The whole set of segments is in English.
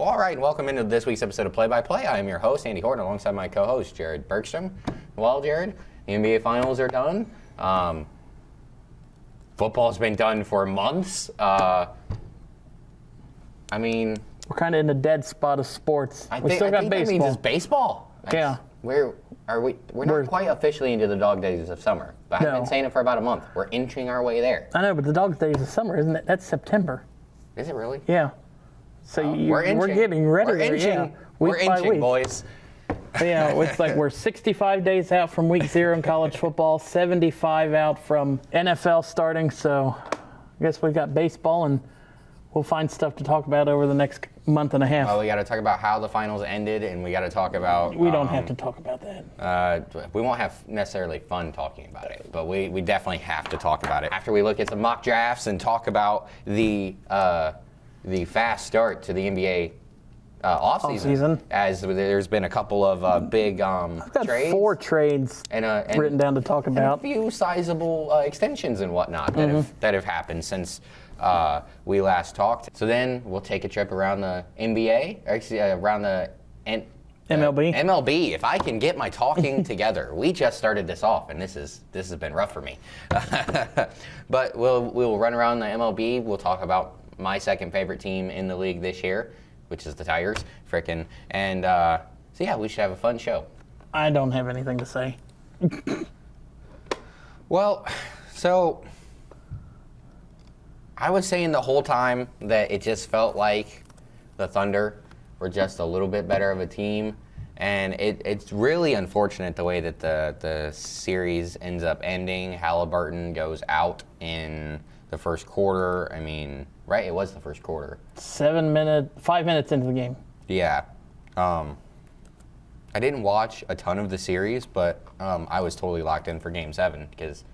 Well, all right, and welcome into this week's episode of Play by Play. I am your host, Andy Horton, alongside my co-host, Jared Bergstrom. Well, Jared, the NBA Finals are done. Football's been done for months. I mean, we're kind of in the dead spot of sports. I we think, still got that baseball. means it's baseball. Yeah. We're not quite officially into the dog days of summer, but I've been saying it for about a month. We're inching our way there. I know, but the dog days of summer, isn't it? That's September. Is it really? Yeah. So we're getting ready. We're inching. Yeah, we're inching, boys. Yeah, it's like we're 65 days out from week 0 in college football, 75 out from NFL starting. So I guess we've got baseball, and we'll find stuff to talk about over the next month and a half. Well, we got to talk about how the finals ended, and we got to talk about... We don't have to talk about that. We won't have necessarily fun talking about it, but we definitely have to talk about it. After we look at some mock drafts and talk about the fast start to the NBA offseason, as there's been a couple of big I've got trades. 4 trades and written down to talk about. And a few sizable extensions and whatnot that have happened since we last talked. So then we'll take a trip around the NBA, or actually around the MLB. MLB. If I can get my talking together. We just started this off, and this has been rough for me. But we'll run around the MLB. We'll talk about my second favorite team in the league this year, which is the Tigers. And so yeah, we should have a fun show. I don't have anything to say. Well, so I was saying the whole time that it just felt like the Thunder were just a little bit better of a team. And it's really unfortunate the way that the series ends up ending. Halliburton goes out in the first quarter. I mean, right? It was the first quarter. 5 minutes into the game. Yeah. I didn't watch a ton of the series, but I was totally locked in for Game 7 because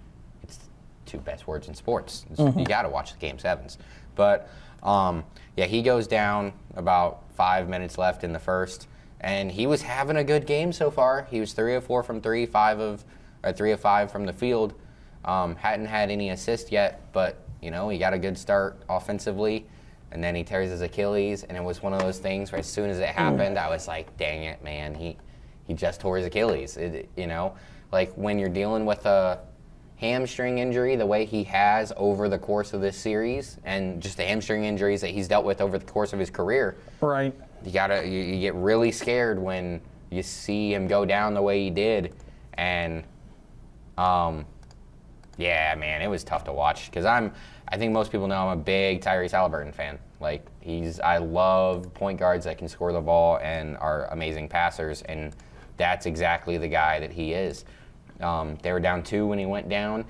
it's two best words in sports. You got to watch the Game 7s. But, yeah, he goes down about 5 minutes left in the first, and he was having a good game so far. He was 3 of 4 from 3, 3 of 5 from the field. Hadn't had any assists yet, but, he got a good start offensively, and then he tears his Achilles, and it was one of those things where as soon as it happened, I was like, dang it, man, he just tore his Achilles. Like when you're dealing with a hamstring injury the way he has over the course of this series, and just the hamstring injuries that he's dealt with over the course of his career. Right. You get really scared when you see him go down the way he did, and yeah, man, it was tough to watch because I think most people know I'm a big Tyrese Halliburton fan. Like I love point guards that can score the ball and are amazing passers, and that's exactly the guy that he is. They were down 2 when he went down,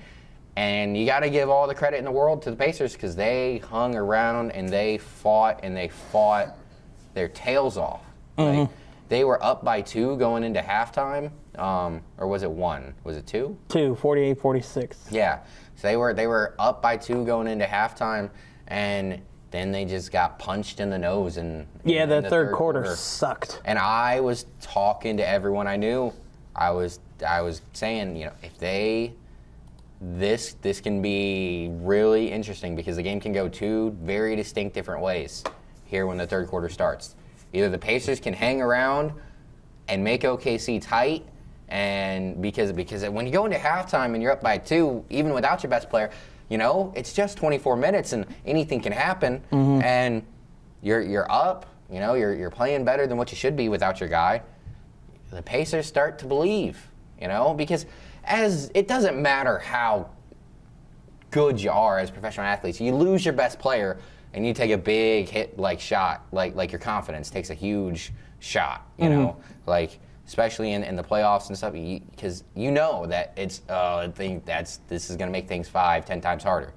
and you got to give all the credit in the world to the Pacers because they hung around and they fought their tails off. Mm-hmm. Like, they were up by 2 going into halftime, or was it 1? Was it 2? 2, 48-46. Yeah, so they were up by 2 going into halftime, and then they just got punched in the nose. The third quarter sucked. And I was talking to everyone I knew. I was saying, if this can be really interesting because the game can go 2 very distinct different ways here when the third quarter starts. Either the Pacers can hang around and make OKC tight, and because when you go into halftime and you're up by 2, even without your best player, it's just 24 minutes and anything can happen, and you're up, you're playing better than what you should be without your guy. The Pacers start to believe, because as it doesn't matter how good you are as professional athletes, you lose your best player and you take a big hit shot, like your confidence takes a huge shot, like especially in the playoffs and stuff, because that it's this is going to make things 5-10 times harder.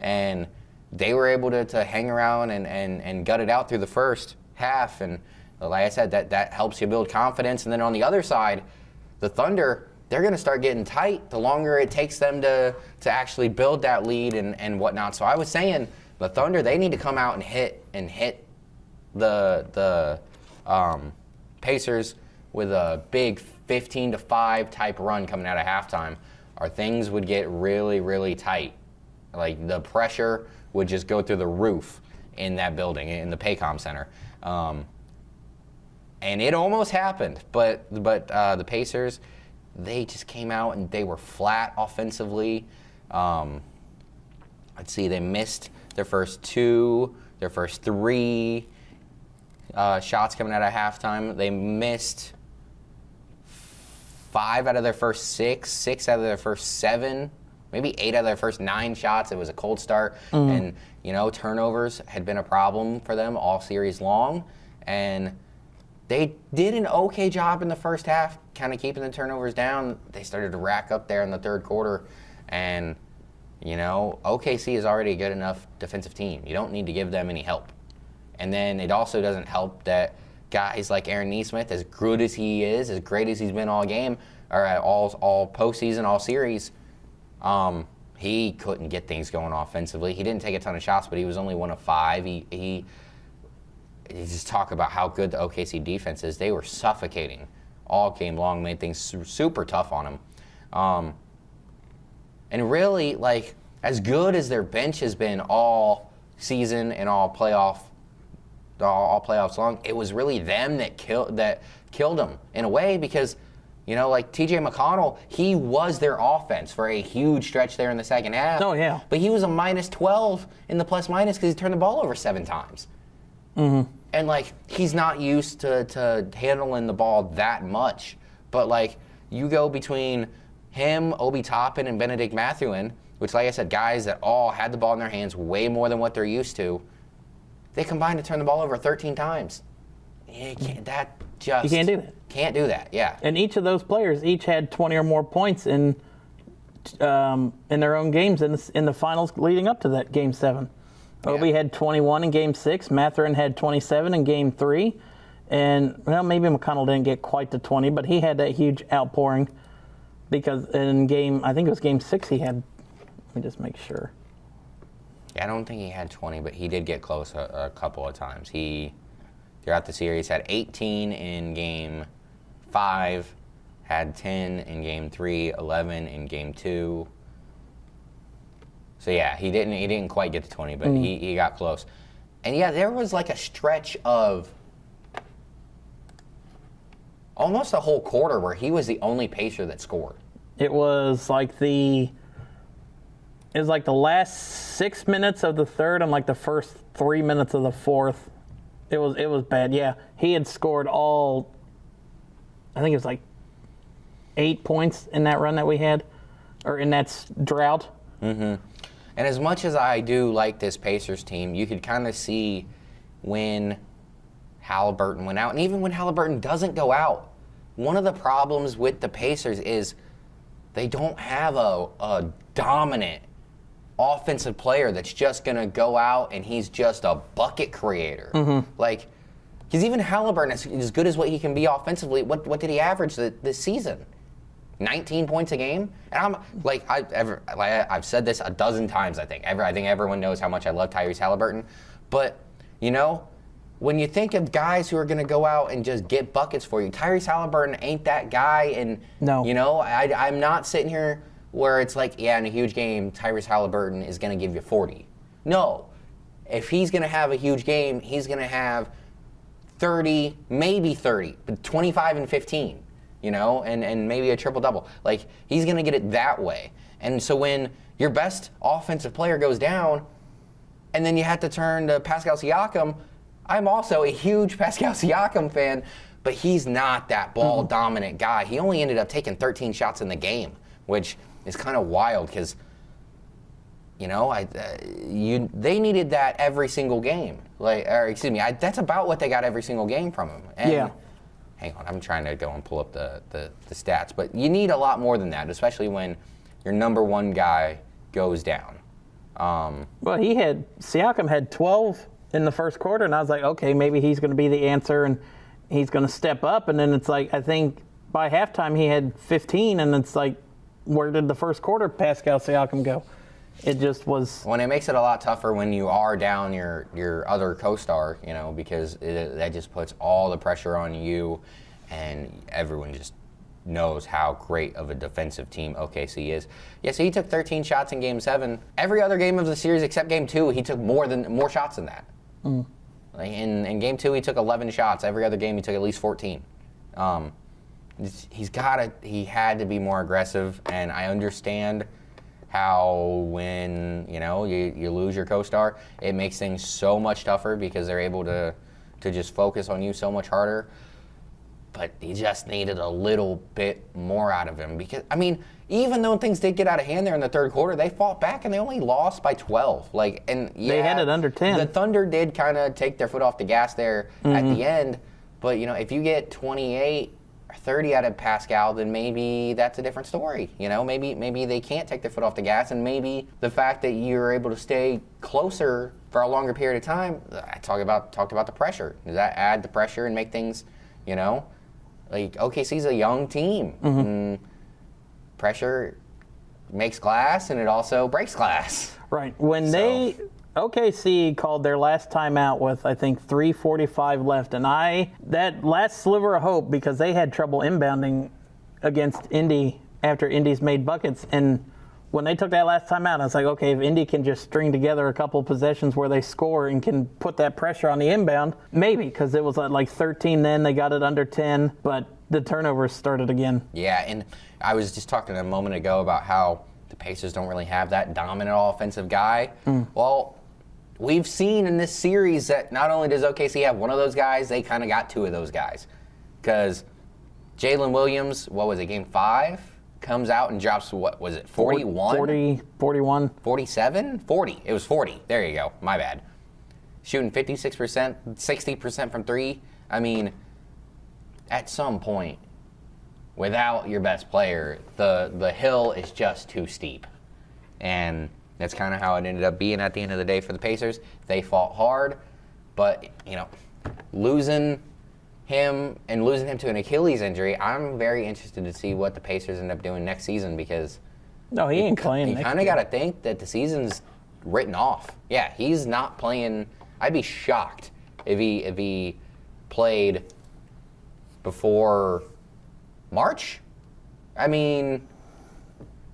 And they were able to hang around and gut it out through the first half, and like I said, that helps you build confidence. And then on the other side, the Thunder, they're going to start getting tight the longer it takes them to actually build that lead and whatnot. So I was saying the Thunder, they need to come out and hit the Pacers with a big 15-5 type run coming out of halftime, or things would get really, really tight. Like the pressure would just go through the roof in that building, in the Paycom Center. And it almost happened, but the Pacers, they just came out and they were flat offensively. Let's see, they missed their first three shots coming out of halftime. They missed 5 out of their first 6 out of their first 7, maybe 8 out of their first 9 shots. It was a cold start, and turnovers had been a problem for them all series long, and they did an okay job in the first half, kind of keeping the turnovers down. They started to rack up there in the third quarter, and OKC is already a good enough defensive team. You don't need to give them any help. And then it also doesn't help that guys like Aaron Nesmith, as good as he is, as great as he's been all game, or all postseason, all series, he couldn't get things going offensively. He didn't take a ton of shots, but he was only 1 of 5. He just talk about how good the OKC defense is. They were suffocating all game long, made things super tough on him. And really, like, as good as their bench has been all season and all playoffs long, it was really them that killed them in a way, because like TJ McConnell, he was their offense for a huge stretch there in the second half. Oh yeah, but he was a minus 12 in the plus minus because he turned the ball over 7 times. Mm-hmm. And like, he's not used to handling the ball that much. But like, you go between him, Obi Toppin, and Benedict Mathurin, which, like I said, guys that all had the ball in their hands way more than what they're used to. They combined to turn the ball over 13 times. You can't do it. Can't do that. Yeah. And each of those players had 20 or more points in their own games in the finals leading up to that Game 7. Obi had 21 in Game 6. Mathurin had 27 in Game 3. And, maybe McConnell didn't get quite to 20, but he had that huge outpouring because I think it was Game 6 he had. Let me just make sure. Yeah, I don't think he had 20, but he did get close a couple of times. He, throughout the series, had 18 in Game 5, had 10 in Game 3, 11 in Game 2. So yeah, he didn't quite get to 20, but he got close. And yeah, there was like a stretch of almost a whole quarter where he was the only Pacer that scored. It was like the last 6 minutes of the third and like the first 3 minutes of the fourth. It was bad. Yeah, he had scored I think it was like 8 points in that run that we had, or in that drought. Mm-hmm. And as much as I do like this Pacers team, you could kind of see when Halliburton went out, and even when Halliburton doesn't go out, one of the problems with the Pacers is they don't have a dominant offensive player that's just going to go out and he's just a bucket creator. Mm-hmm. Like, because even Halliburton, as good as what he can be offensively, what did he average this season? 19 points a game? And I'm like, I've said this a dozen times, I think. I think everyone knows how much I love Tyrese Halliburton. But, when you think of guys who are going to go out and just get buckets for you, Tyrese Halliburton ain't that guy. And, no. I'm not sitting here where it's like, yeah, in a huge game, Tyrese Halliburton is going to give you 40. No. If he's going to have a huge game, he's going to have 30, maybe 30, but 25 and 15. And maybe a triple-double. Like, he's going to get it that way. And so when your best offensive player goes down, and then you have to turn to Pascal Siakam, I'm also a huge Pascal Siakam fan, but he's not that ball-dominant guy. He only ended up taking 13 shots in the game, which is kind of wild because, they needed that every single game. That's about what they got every single game from him. And yeah. Hang on, I'm trying to go and pull up the stats. But you need a lot more than that, especially when your number one guy goes down. Well, Siakam had 12 in the first quarter, and I was like, okay, maybe he's going to be the answer, and he's going to step up. And then it's like, I think by halftime he had 15, and it's like, where did the first quarter Pascal Siakam go? It just was. When it makes it a lot tougher when you are down your other co-star, because that just puts all the pressure on you, and everyone just knows how great of a defensive team OKC is. Yeah, so he took 13 shots in Game 7. Every other game of the series except Game 2, he took more shots than that. Like in game 2, he took 11 shots. Every other game, he took at least 14. He had to be more aggressive, and I understand how when you lose your co-star, it makes things so much tougher because they're able to just focus on you so much harder. But he just needed a little bit more out of him because, I mean, even though things did get out of hand there in the third quarter, they fought back and they only lost by 12. They had it under 10. The Thunder did kind of take their foot off the gas there at the end. But, if you get 28 or 30 out of Pascal, then maybe that's a different story. Maybe they can't take their foot off the gas, and maybe the fact that you're able to stay closer for a longer period of time, I talked about the pressure. Does that add the pressure and make things, like OKC's a young team. And pressure makes glass, and it also breaks glass. Right. OKC called their last timeout with, I think, 3:45 left, and that last sliver of hope, because they had trouble inbounding against Indy after Indy's made buckets, and when they took that last timeout, I was like, okay, if Indy can just string together a couple possessions where they score and can put that pressure on the inbound, maybe, because it was like 13 then, they got it under 10, but the turnovers started again. Yeah, and I was just talking a moment ago about how the Pacers don't really have that dominant offensive guy. Well, we've seen in this series that not only does OKC have one of those guys, they kind of got two of those guys. Because Jalen Williams, what was it, game 5? Comes out and drops, what was it, 41? 41. 47? 40. It was 40. There you go. My bad. Shooting 56%, 60% from 3. I mean, at some point, without your best player, the hill is just too steep. And that's kind of how it ended up being at the end of the day for the Pacers. They fought hard, but, losing him to an Achilles injury, I'm very interested to see what the Pacers end up doing next season because he ain't playing. You kind of got to think that the season's written off. Yeah, he's not playing. I'd be shocked if he played before March. I mean,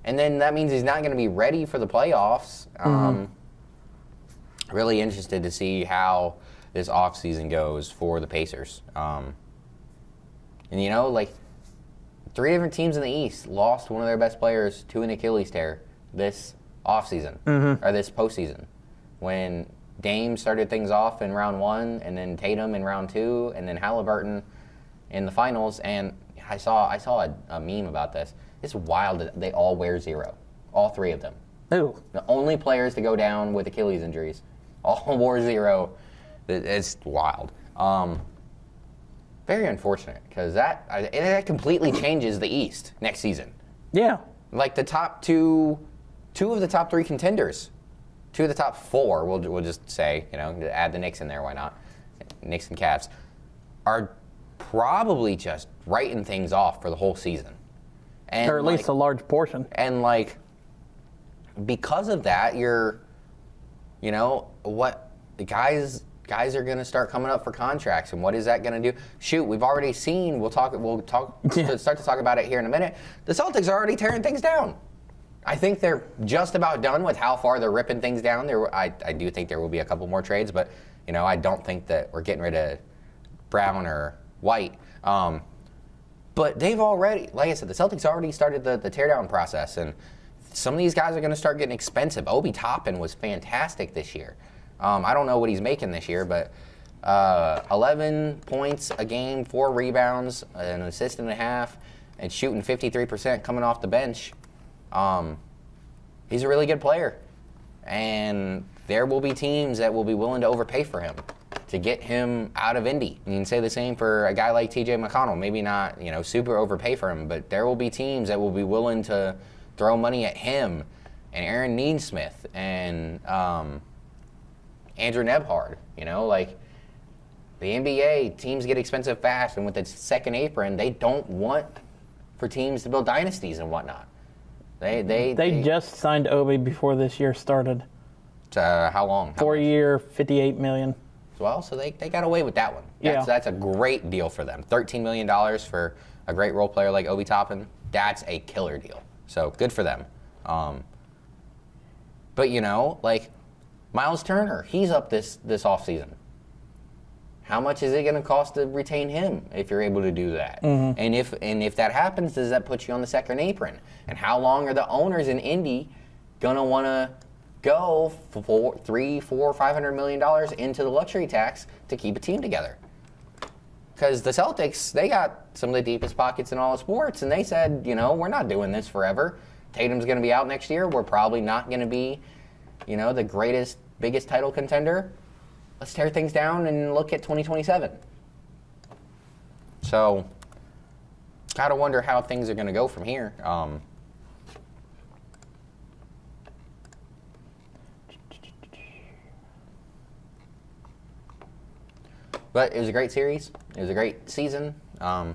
and then that means he's not going to be ready for the playoffs. Really interested to see how this offseason goes for the Pacers. And, 3 different teams in the East lost one of their best players to an Achilles tear this offseason, or this postseason. When Dame started things off in round 1, and then Tatum in round 2, and then Halliburton in the finals. And I saw a meme about this. It's wild that they all wear 0, all 3 of them. Ooh. The only players to go down with Achilles injuries, all wore 0. It's wild. Very unfortunate because that completely changes the East next season. Yeah. Like the top two of the top 3 contenders, 2 of the top 4, we'll just say, add the Knicks in there, why not? Knicks and Cavs are probably just writing things off for the whole season. And or at least a large portion. And because of that, what the guys are going to start coming up for contracts, and what is that going to do? Shoot, we've already seen. We'll start to talk about it here in a minute. The Celtics are already tearing things down. I think they're just about done with how far they're ripping things down. I do think there will be a couple more trades, but I don't think that we're getting rid of Brown or White. But they've already, like I said, the Celtics already started the teardown process, and some of these guys are going to start getting expensive. Obi Toppin was fantastic this year. I don't know what he's making this year, but 11 points a game, 4 rebounds, an assist and a half, and shooting 53% coming off the bench. He's a really good player. And there will be teams that will be willing to overpay for him to get him out of Indy. You can say the same for a guy like TJ McConnell. Maybe not, super overpay for him, but there will be teams that will be willing to throw money at him and Aaron Neesmith and Andrew Nebhard. The NBA, teams get expensive fast, and with its second apron, they don't want for teams to build dynasties and whatnot. They just signed Obi before this year started. How long? 4-year, $58 million. Well, so they got away with that one. That's a great deal for them. $13 million for a great role player like Obi Toppin. That's a killer deal. So good for them. But Miles Turner, he's up this offseason. how much is it going to cost to retain him if you're able to do that? And if that happens, does that put you on the second apron? And how long are the owners in Indy going to want to go for $300, $400, $500 million into the luxury tax to keep a team together? Because the Celtics, they got some of the deepest pockets in all of sports, and they said, we're not doing this forever. Tatum's going to be out next year. We're probably not going to be, the greatest, biggest title contender. Let's tear things down and look at 2027. So, gotta wonder how things are going to go from here. But it was a great series. It was a great season. Hope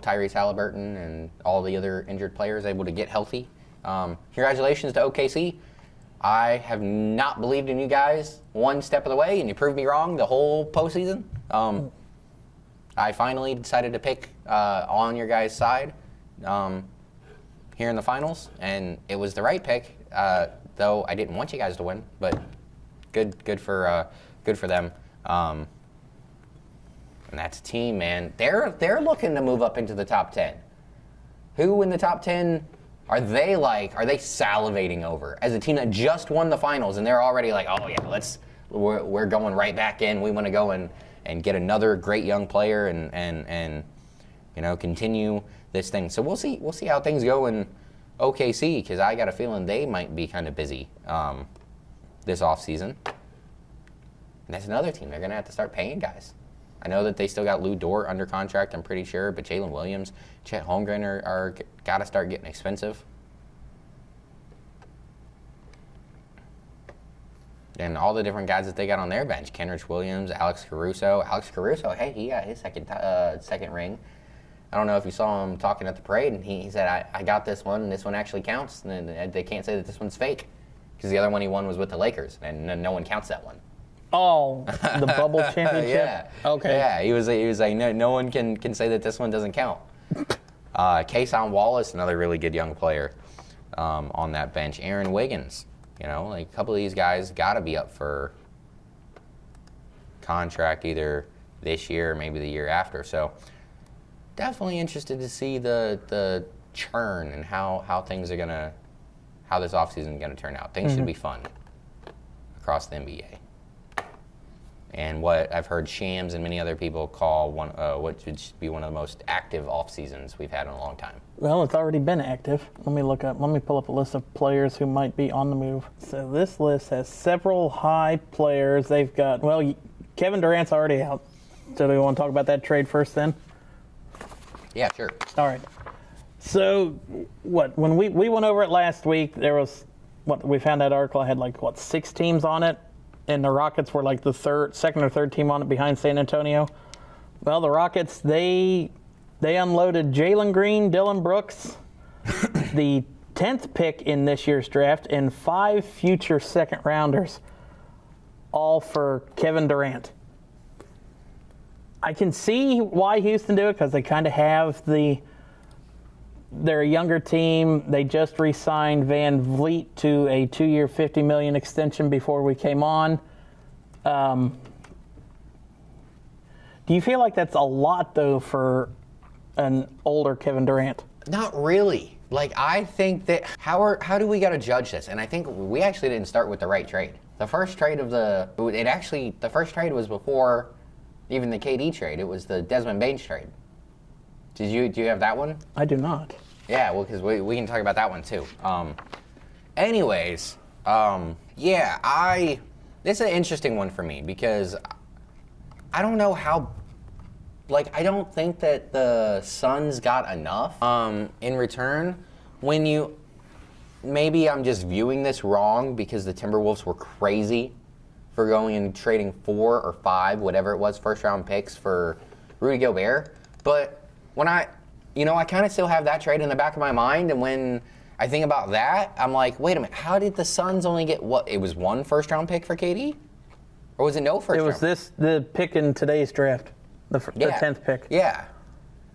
Tyrese Halliburton and all the other injured players able to get healthy. Congratulations to OKC. I have not believed in you guys one step of the way, and you proved me wrong the whole postseason. I finally decided to pick on your guys' side here in the finals, and it was the right pick. Though I didn't want you guys to win, but good for them. And that's a team, man. They're looking to move up into the top 10. Who in the top 10 are they salivating over as a team that just won the finals and they're already like, oh yeah, we're going right back in. We want to go and get another great young player and continue this thing. So we'll see how things go in OKC, because I got a feeling they might be kind of busy this offseason. And that's another team. They're going to have to start paying guys. I know that they still got Lou Dort under contract, I'm pretty sure, but Jalen Williams, Chet Holmgren are got to start getting expensive. And all the different guys that they got on their bench, Kenrich Williams, Alex Caruso. Hey, he got his second ring. I don't know if you saw him talking at the parade, and he said, I got this one, and this one actually counts, and they can't say that this one's fake, because the other one he won was with the Lakers, and no one counts that one. Oh, the bubble championship? Yeah. Okay. Yeah, he was like, no one can say that this one doesn't count. Kason Wallace, another really good young player on that bench. Aaron Wiggins, a couple of these guys got to be up for contract either this year or maybe the year after. So definitely interested to see the churn and how this offseason is going to turn out. Things should be fun across the NBA. And what I've heard Shams and many other people call what should be one of the most active off seasons we've had in a long time. Well, it's already been active. Let me pull up a list of players who might be on the move. So this list has several high players. They've got, Kevin Durant's already out. So do we want to talk about that trade first then? Yeah, sure. All right. So when we went over it last week, there was, we found that article, I had 6 teams on it. And the Rockets were the second or third team on it behind San Antonio. Well, the Rockets, they unloaded Jalen Green, Dylan Brooks, the 10th pick in this year's draft, and 5 future second-rounders, all for Kevin Durant. I can see why Houston do it, because they kind of have they're a younger team. They just re-signed Van Vliet to a 2-year, $50 million extension before we came on. Do you feel like that's a lot, though, for an older Kevin Durant? Not really. I think that how do we got to judge this? And I think we actually didn't start with the right trade. The first trade the first trade was before even the KD trade. It was the Desmond Baines trade. Do you have that one? I do not. Yeah, well, because we can talk about that one too. This is an interesting one for me, because I don't know how, I don't think that the Suns got enough in return. Maybe I'm just viewing this wrong, because the Timberwolves were crazy for going and trading 4 or 5, whatever it was, first-round picks for Rudy Gobert. But when I kind of still have that trade in the back of my mind, and when I think about that, I'm like, wait a minute, how did the Suns only get what? It was 1 first-round pick for KD? Or was it no first-round? It was the pick in today's draft, the 10th pick. Yeah.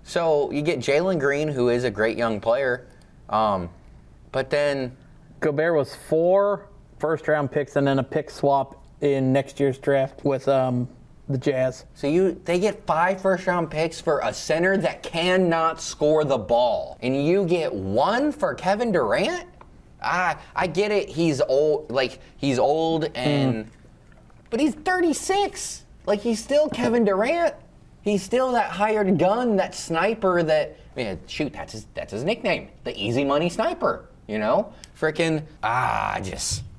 So you get Jalen Green, who is a great young player, but then Gobert was 4 first-round picks and then a pick swap in next year's draft with the Jazz. So they get 5 first-round picks for a center that cannot score the ball, and you get 1 for Kevin Durant? I get it. He's old, but he's 36. Like, he's still Kevin Durant. He's still that hired gun, that sniper that, that's his nickname, the easy money sniper, Frickin',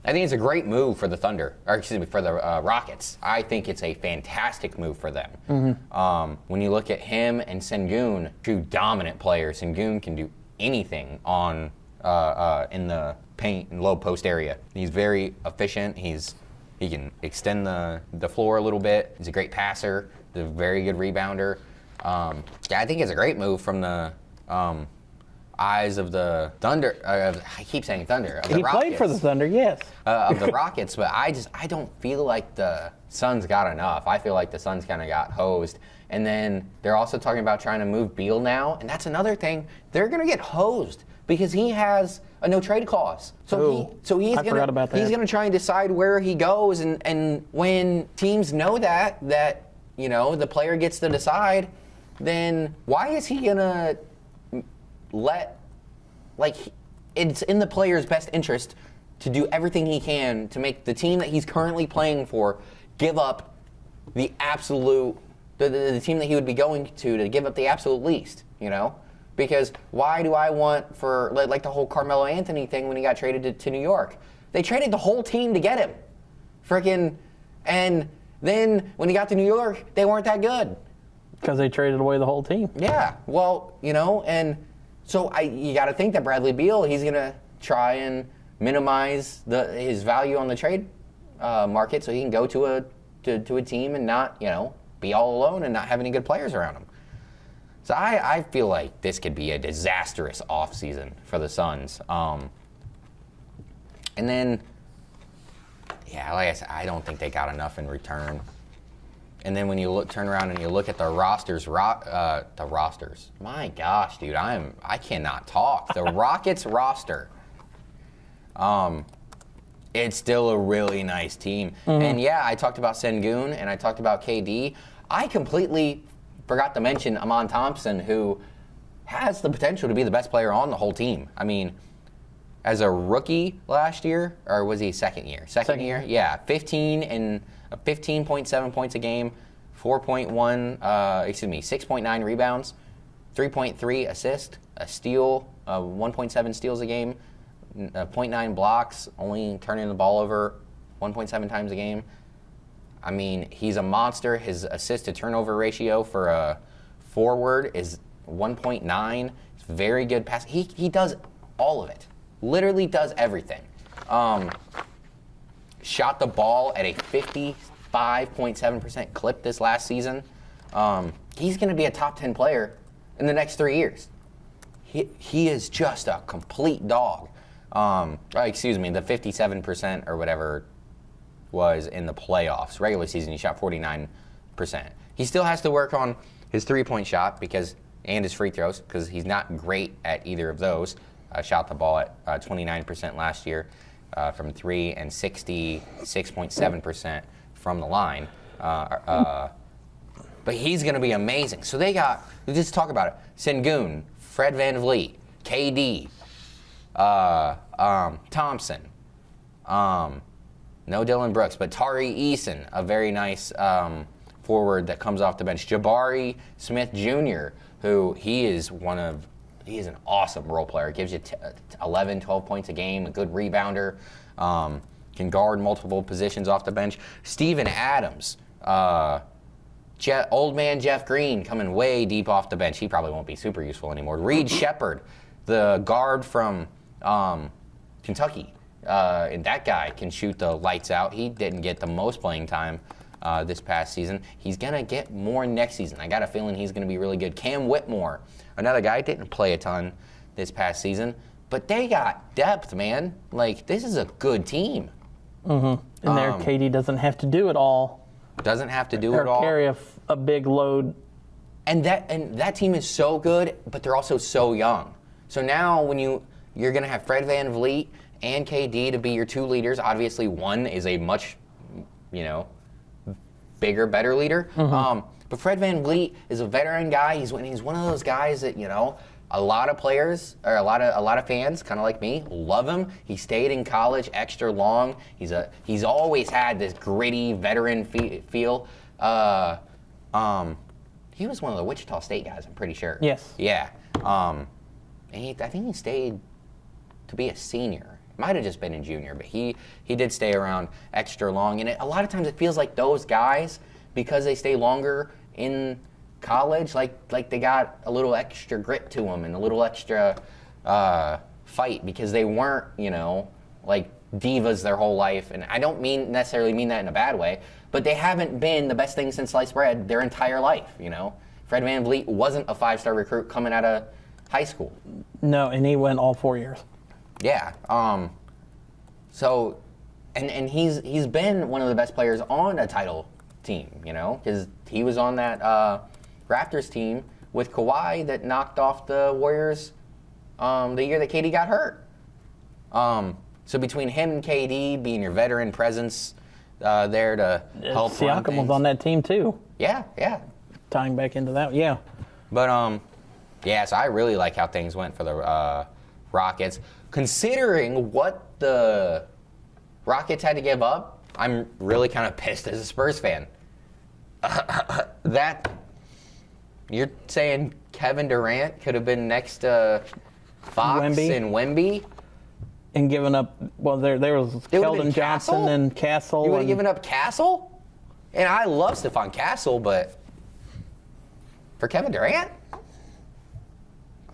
I think it's a great move for the Thunder, for the Rockets. I think it's a fantastic move for them. Mm-hmm. When you look at him and Sengun, 2 dominant players, Sengun can do anything on in the paint and low post area. He's very efficient. He can extend the floor a little bit. He's a great passer. He's a very good rebounder. I think it's a great move from the eyes of the Thunder. I keep saying Thunder. Of the Rockets. Played for the Thunder, yes. Of the Rockets, but I don't feel like the Suns got enough. I feel like the Suns kind of got hosed. And then they're also talking about trying to move Beal now, and that's another thing. They're going to get hosed because he has a no trade clause. He's going to try and decide where he goes, and when teams know that the player gets to decide, then why is he going to it's in the player's best interest to do everything he can to make the team that he's currently playing for give up the absolute, the team that he would be going to give up the absolute least, Because why do I want for, like the whole Carmelo Anthony thing when he got traded to New York? They traded the whole team to get him. And then when he got to New York, they weren't that good. Because they traded away the whole team. Yeah, well, and so you got to think that Bradley Beal, he's going to try and minimize his value on the trade market so he can go to a team and not, be all alone and not have any good players around him. So I feel like this could be a disastrous offseason for the Suns. And then, like I said, I don't think they got enough in return. And then when you turn around and you look at the rosters, my gosh, dude, I cannot talk. The Rockets roster, it's still a really nice team. Mm-hmm. And I talked about Sengun and I talked about KD. I completely forgot to mention Amon Thompson, who has the potential to be the best player on the whole team. I mean, as a rookie last year, or was he second year? Second year? Yeah, 15.7 points a game, 6.9 rebounds, 3.3 assists, a steal, 1.7 steals a game, 0.9 blocks, only turning the ball over 1.7 times a game. I mean, he's a monster. His assist to turnover ratio for a forward is 1.9. It's very good pass. He does all of it. Literally does everything. Shot the ball at a 55.7% clip this last season. He's going to be a top 10 player in the next 3 years. He is just a complete dog. The 57% or whatever was in the playoffs. Regular season, he shot 49%. He still has to work on his three-point shot and his free throws because he's not great at either of those. Shot the ball at 29% last year from 3 and 66.7% from the line. But he's going to be amazing. So let's just talk about it. Sengun, Fred VanVleet, KD, Thompson, no Dylan Brooks, but Tari Eason, a very nice forward that comes off the bench. Jabari Smith Jr., who he is an awesome role player. Gives you 11, 12 points a game, a good rebounder, can guard multiple positions off the bench. Steven Adams, old man Jeff Green coming way deep off the bench. He probably won't be super useful anymore. Reed Shepherd, the guard from Kentucky. And that guy can shoot the lights out. He didn't get the most playing time this past season. He's going to get more next season. I got a feeling he's going to be really good. Cam Whitmore, another guy, didn't play a ton this past season. But they got depth, man. Like, this is a good team. Mm-hmm. And there, KD doesn't have to do it all. Doesn't have to do it all. Or carry a big load. And that team is so good, but they're also so young. So now when you're going to have Fred VanVleet and KD to be your two leaders. Obviously, one is a much, bigger, better leader. But Fred VanVleet is a veteran guy. He's one of those guys that, a lot of players or a lot of fans, kind of like me, love him. He stayed in college extra long. He's always had this gritty veteran feel. He was one of the Wichita State guys, I'm pretty sure. Yes. Yeah. And I think he stayed to be a senior. Might have just been a junior, but he did stay around extra long. And a lot of times it feels like those guys, because they stay longer in college, like they got a little extra grit to them and a little extra fight, because they weren't, like divas their whole life. And I don't necessarily mean that in a bad way, but they haven't been the best thing since sliced bread their entire life. Fred VanVleet wasn't a 5-star recruit coming out of high school. No, and he went all 4 years. Yeah. So, and he's been one of the best players on a title team, because he was on that Raptors team with Kawhi that knocked off the Warriors the year that KD got hurt. So between him and KD being your veteran presence there to help run Siakam things. was on that team too. Yeah. Tying back into that, yeah. But so I really like how things went for the Rockets. Considering what the Rockets had to give up, I'm really kind of pissed as a Spurs fan. That you're saying Kevin Durant could have been next to Fox Wemby. and Wemby? And given up, well, there was Keldon Johnson and Castle. You would have given up Castle? And I love Stephon Castle, but for Kevin Durant?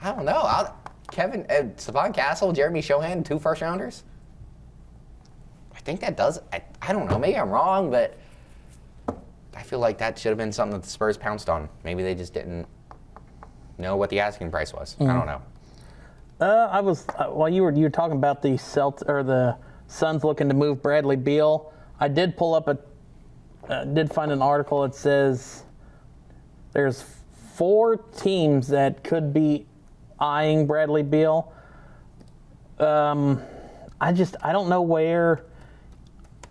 I don't know. Stephon Castle, Jeremy Shohan, 2 first-rounders? I think that does. I don't know. Maybe I'm wrong, but I feel like that should have been something that the Spurs pounced on. Maybe they just didn't know what the asking price was. I don't know. While you were talking about the the Suns looking to move Bradley Beal, I did pull up did find an article that says there's 4 teams that could be eyeing Bradley Beal. I don't know where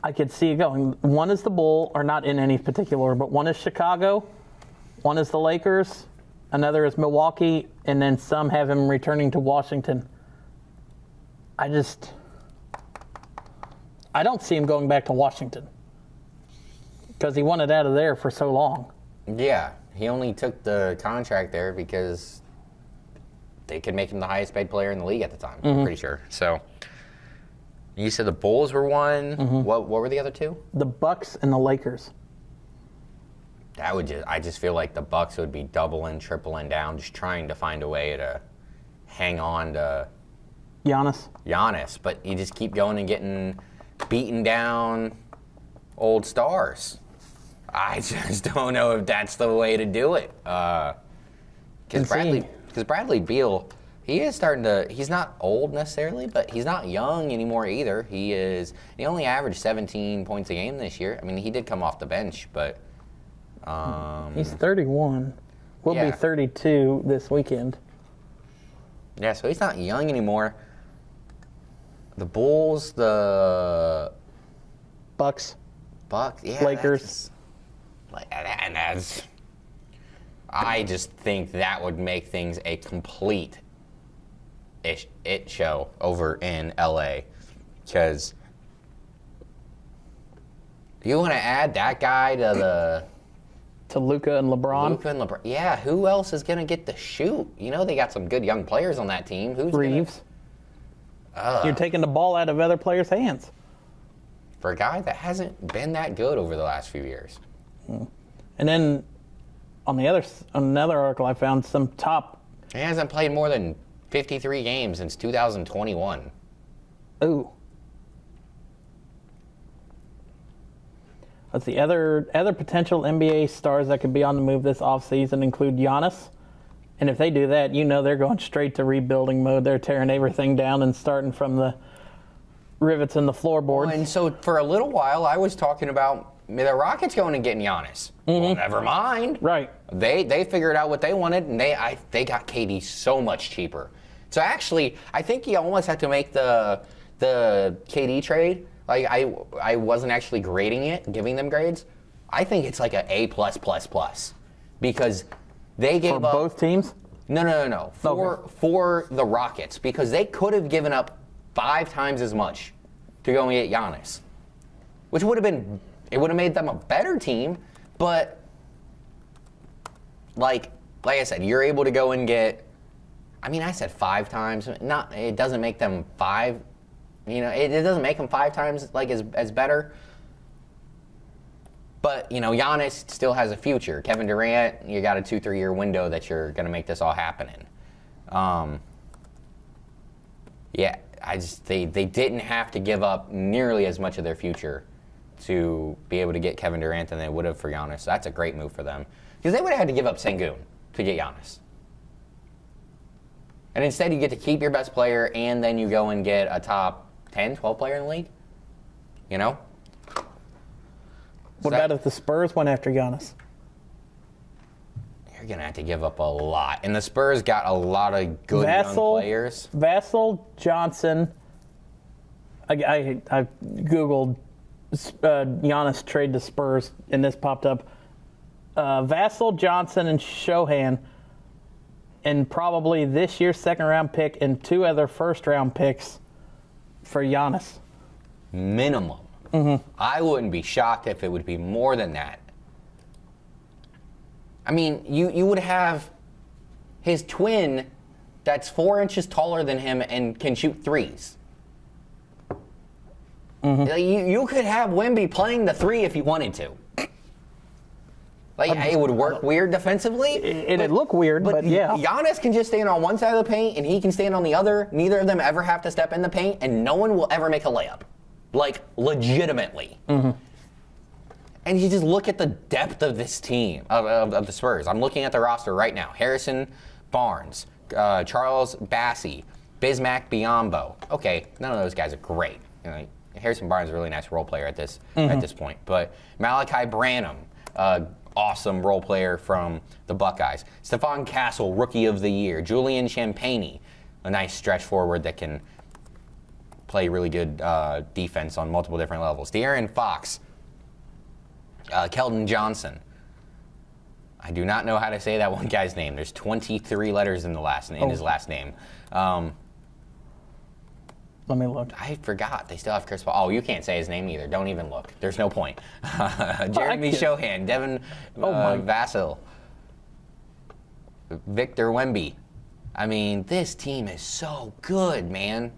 I could see it going. One is the Bull, or not in any particular order, but one is Chicago, one is the Lakers, another is Milwaukee, and then some have him returning to Washington. I don't see him going back to Washington because he wanted out of there for so long. Yeah, he only took the contract there because they could make him the highest paid player in the league at the time, I'm pretty sure. So you said the Bulls were one. What were the other 2? The Bucks and the Lakers. I just feel like the Bucks would be doubling, tripling down, just trying to find a way to hang on to Giannis. But you just keep going and getting beaten down old stars. I just don't know if that's the way to do it. Because Bradley Beal, he is starting to. He's not old necessarily, but he's not young anymore either. He only averaged 17 points a game this year. I mean, he did come off the bench, but. He's 31. Will be 32 this weekend. Yeah, so he's not young anymore. The Bulls, the Bucks, yeah, Lakers. I just think that would make things a complete it show over in LA, because you want to add that guy to Luka and LeBron. Yeah, who else is going to get the shoot? They got some good young players on that team. Who's Reeves. You're taking the ball out of other players' hands. For a guy that hasn't been that good over the last few years. And then on another article I found, some top. He hasn't played more than 53 games since 2021. Ooh. Let's see. Other potential NBA stars that could be on the move this offseason include Giannis. And if they do that, they're going straight to rebuilding mode. They're tearing everything down and starting from the rivets and the floorboards. And so for a little while, I was talking about the Rockets going and getting Giannis. Well, never mind. Right. They figured out what they wanted, and they got KD so much cheaper. So actually, I think you almost have to make the KD trade. Like I wasn't actually grading it, giving them grades. I think it's like a A+++, because they gave For up both teams? No. Okay. For the Rockets, because they could have given up 5 times as much to go and get Giannis, which would have made them a better team. But like I said, you're able to go and get. I mean, I said 5 times. It doesn't make them 5. It doesn't make them 5 times like as better. But, Giannis still has a future. Kevin Durant, you got a 2-3 year window that you're going to make this all happen in. They didn't have to give up nearly as much of their future to be able to get Kevin Durant than they would have for Giannis. So that's a great move for them. Because they would have had to give up Sengun to get Giannis. And instead you get to keep your best player and then you go and get a top 10, 12 player in the league. What about if the Spurs went after Giannis? You're going to have to give up a lot. And the Spurs got a lot of good young players. Vassell, Johnson. I Googled Giannis trade to Spurs, and this popped up. Vassell, Johnson, and Shohan, and probably this year's second-round pick and 2 other first-round picks for Giannis. Minimum. Mm-hmm. I wouldn't be shocked if it would be more than that. I mean, you would have his twin that's 4 inches taller than him and can shoot threes. Mm-hmm. You could have Wemby playing the 3 if you wanted to. It would work weird defensively. It'd look weird, but yeah. Giannis can just stand on one side of the paint, and he can stand on the other. Neither of them ever have to step in the paint, and no one will ever make a layup. Legitimately. Mm-hmm. And you just look at the depth of this team, of the Spurs. I'm looking at the roster right now. Harrison Barnes, Charles Bassey, Bismack Biyombo. Okay, none of those guys are great. Harrison Barnes is a really nice role player at this point. But Malachi Branham, awesome role player from the Buckeyes. Stephon Castle, Rookie of the Year. Julian Champagnie, a nice stretch forward that can play really good defense on multiple different levels. De'Aaron Fox, Keldon Johnson. I do not know how to say that one guy's name. There's 23 letters in his last name. Let me look. I forgot. They still have Chris Paul. Oh, you can't say his name either. Don't even look. There's no point. Jeremy Shohan, Devin Vassell, Victor Wemby. I mean, this team is so good, man.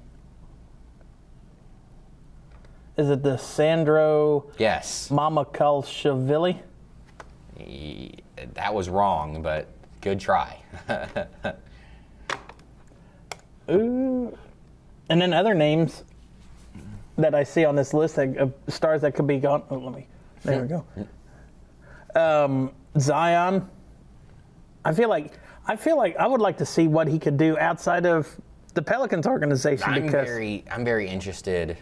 Is it the Sandro? Yes. Mamakhalishvili? That was wrong, but good try. Ooh. And then other names that I see on this list of stars that could be gone. Oh, there we go. Zion. I feel like I would like to see what he could do outside of the Pelicans organization. I'm very interested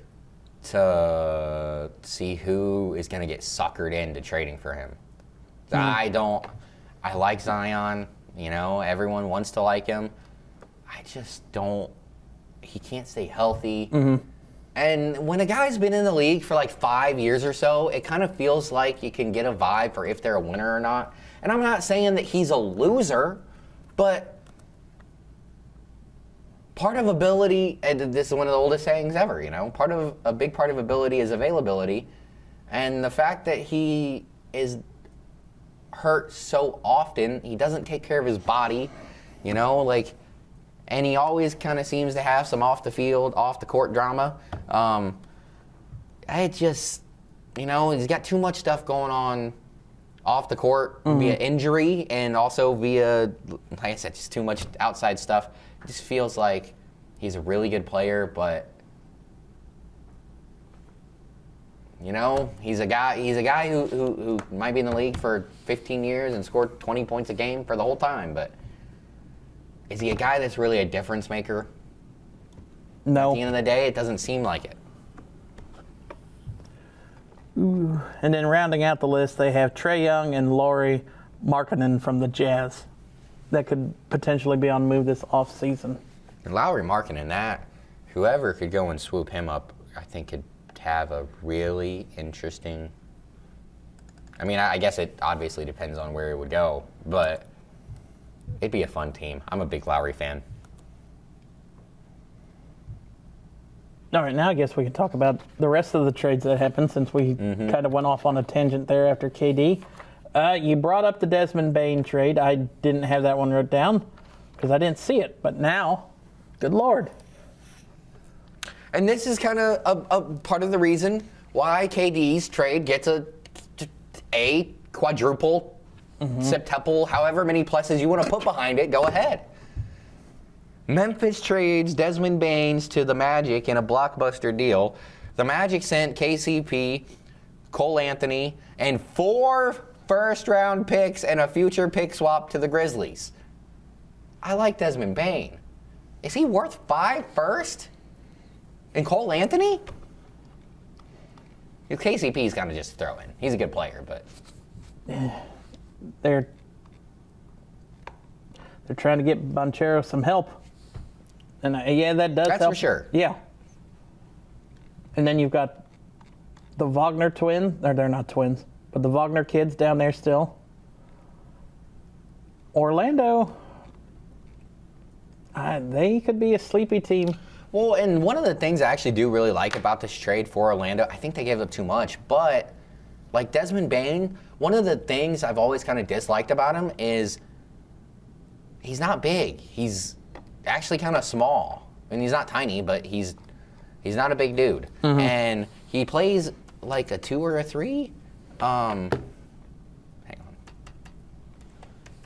to see who is going to get suckered into trading for him. I like Zion. Everyone wants to like him. I just don't. He can't stay healthy. Mm-hmm. And when a guy's been in the league for like 5 years or so, it kind of feels like you can get a vibe for if they're a winner or not. And I'm not saying that he's a loser, but part of ability, and this is one of the oldest sayings ever, a big part of ability is availability. And the fact that he is hurt so often, he doesn't take care of his body, and he always kind of seems to have some off the court drama. He's got too much stuff going on off the court via injury and also via, like I said, just too much outside stuff. It just feels like he's a really good player, but he's a guy who might be in the league for 15 years and scored 20 points a game for the whole time, but is he a guy that's really a difference maker? No. At the end of the day, it doesn't seem like it. Ooh. And then rounding out the list, they have Trae Young and Lauri Markkanen from the Jazz that could potentially be on move this offseason. And Lauri Markkanen, whoever could go and swoop him up, I think could have a really interesting I mean, I guess it obviously depends on where it would go, but it'd be a fun team. I'm a big Lowry fan. All right, now I guess we can talk about the rest of the trades that happened since we kind of went off on a tangent there after KD. You brought up the Desmond Bain trade. I didn't have that one wrote down because I didn't see it, but now, good Lord. And this is kind of a part of the reason why KD's trade gets a quadruple, septuple, however many pluses you want to put behind it, go ahead. Memphis trades Desmond Baines to the Magic in a blockbuster deal. The Magic sent KCP, Cole Anthony, and 4 first-round picks and a future pick swap to the Grizzlies. I like Desmond Bain. Is he worth 5 first? And Cole Anthony? KCP's kind of just throw in. He's a good player, but They're trying to get Banchero some help. And yeah, that does help. That's for sure. Yeah. And then you've got the Wagner twins. Or they're not twins, but the Wagner kids down there still. Orlando, they could be a sleepy team. Well, and one of the things I actually do really like about this trade for Orlando, I think they gave up too much, but like Desmond Bain, one of the things I've always kind of disliked about him is he's not big. He's actually kind of small. I mean, he's not tiny, but he's not a big dude. And he plays like a 2 or a 3. Hang on.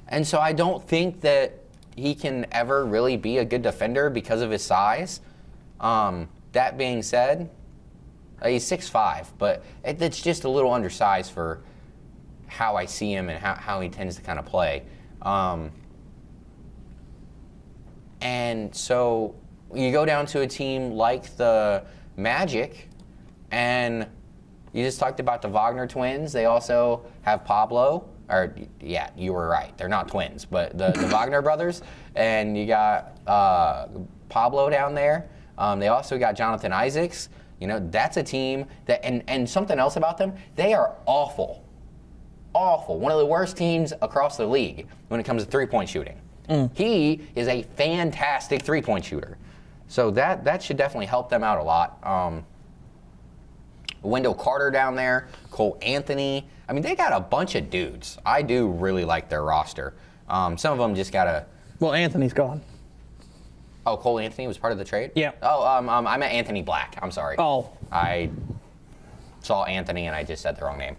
And so I don't think that he can ever really be a good defender because of his size. That being said, he's 6'5", but it's just a little undersized for how I see him and how he tends to kind of play. And so you go down to a team like the Magic, and you just talked about the Wagner twins. They also have Pablo. Or, yeah, you were right. They're not twins, but the Wagner brothers. And you got Pablo down there. They also got Jonathan Isaacs. You know, that's a team that, and something else about them, they are awful. Awful. One of the worst teams across the league when it comes to three-point shooting. He is a fantastic three-point shooter. So that should definitely help them out a lot. Wendell Carter down there, Cole Anthony. I mean, they got a bunch of dudes. I do really like their roster. Some of them just got to... Well, Anthony's gone. Oh, Cole Anthony was part of the trade? Yeah. Oh, I meant Anthony Black. I'm sorry. Oh. I saw Anthony and I just said the wrong name.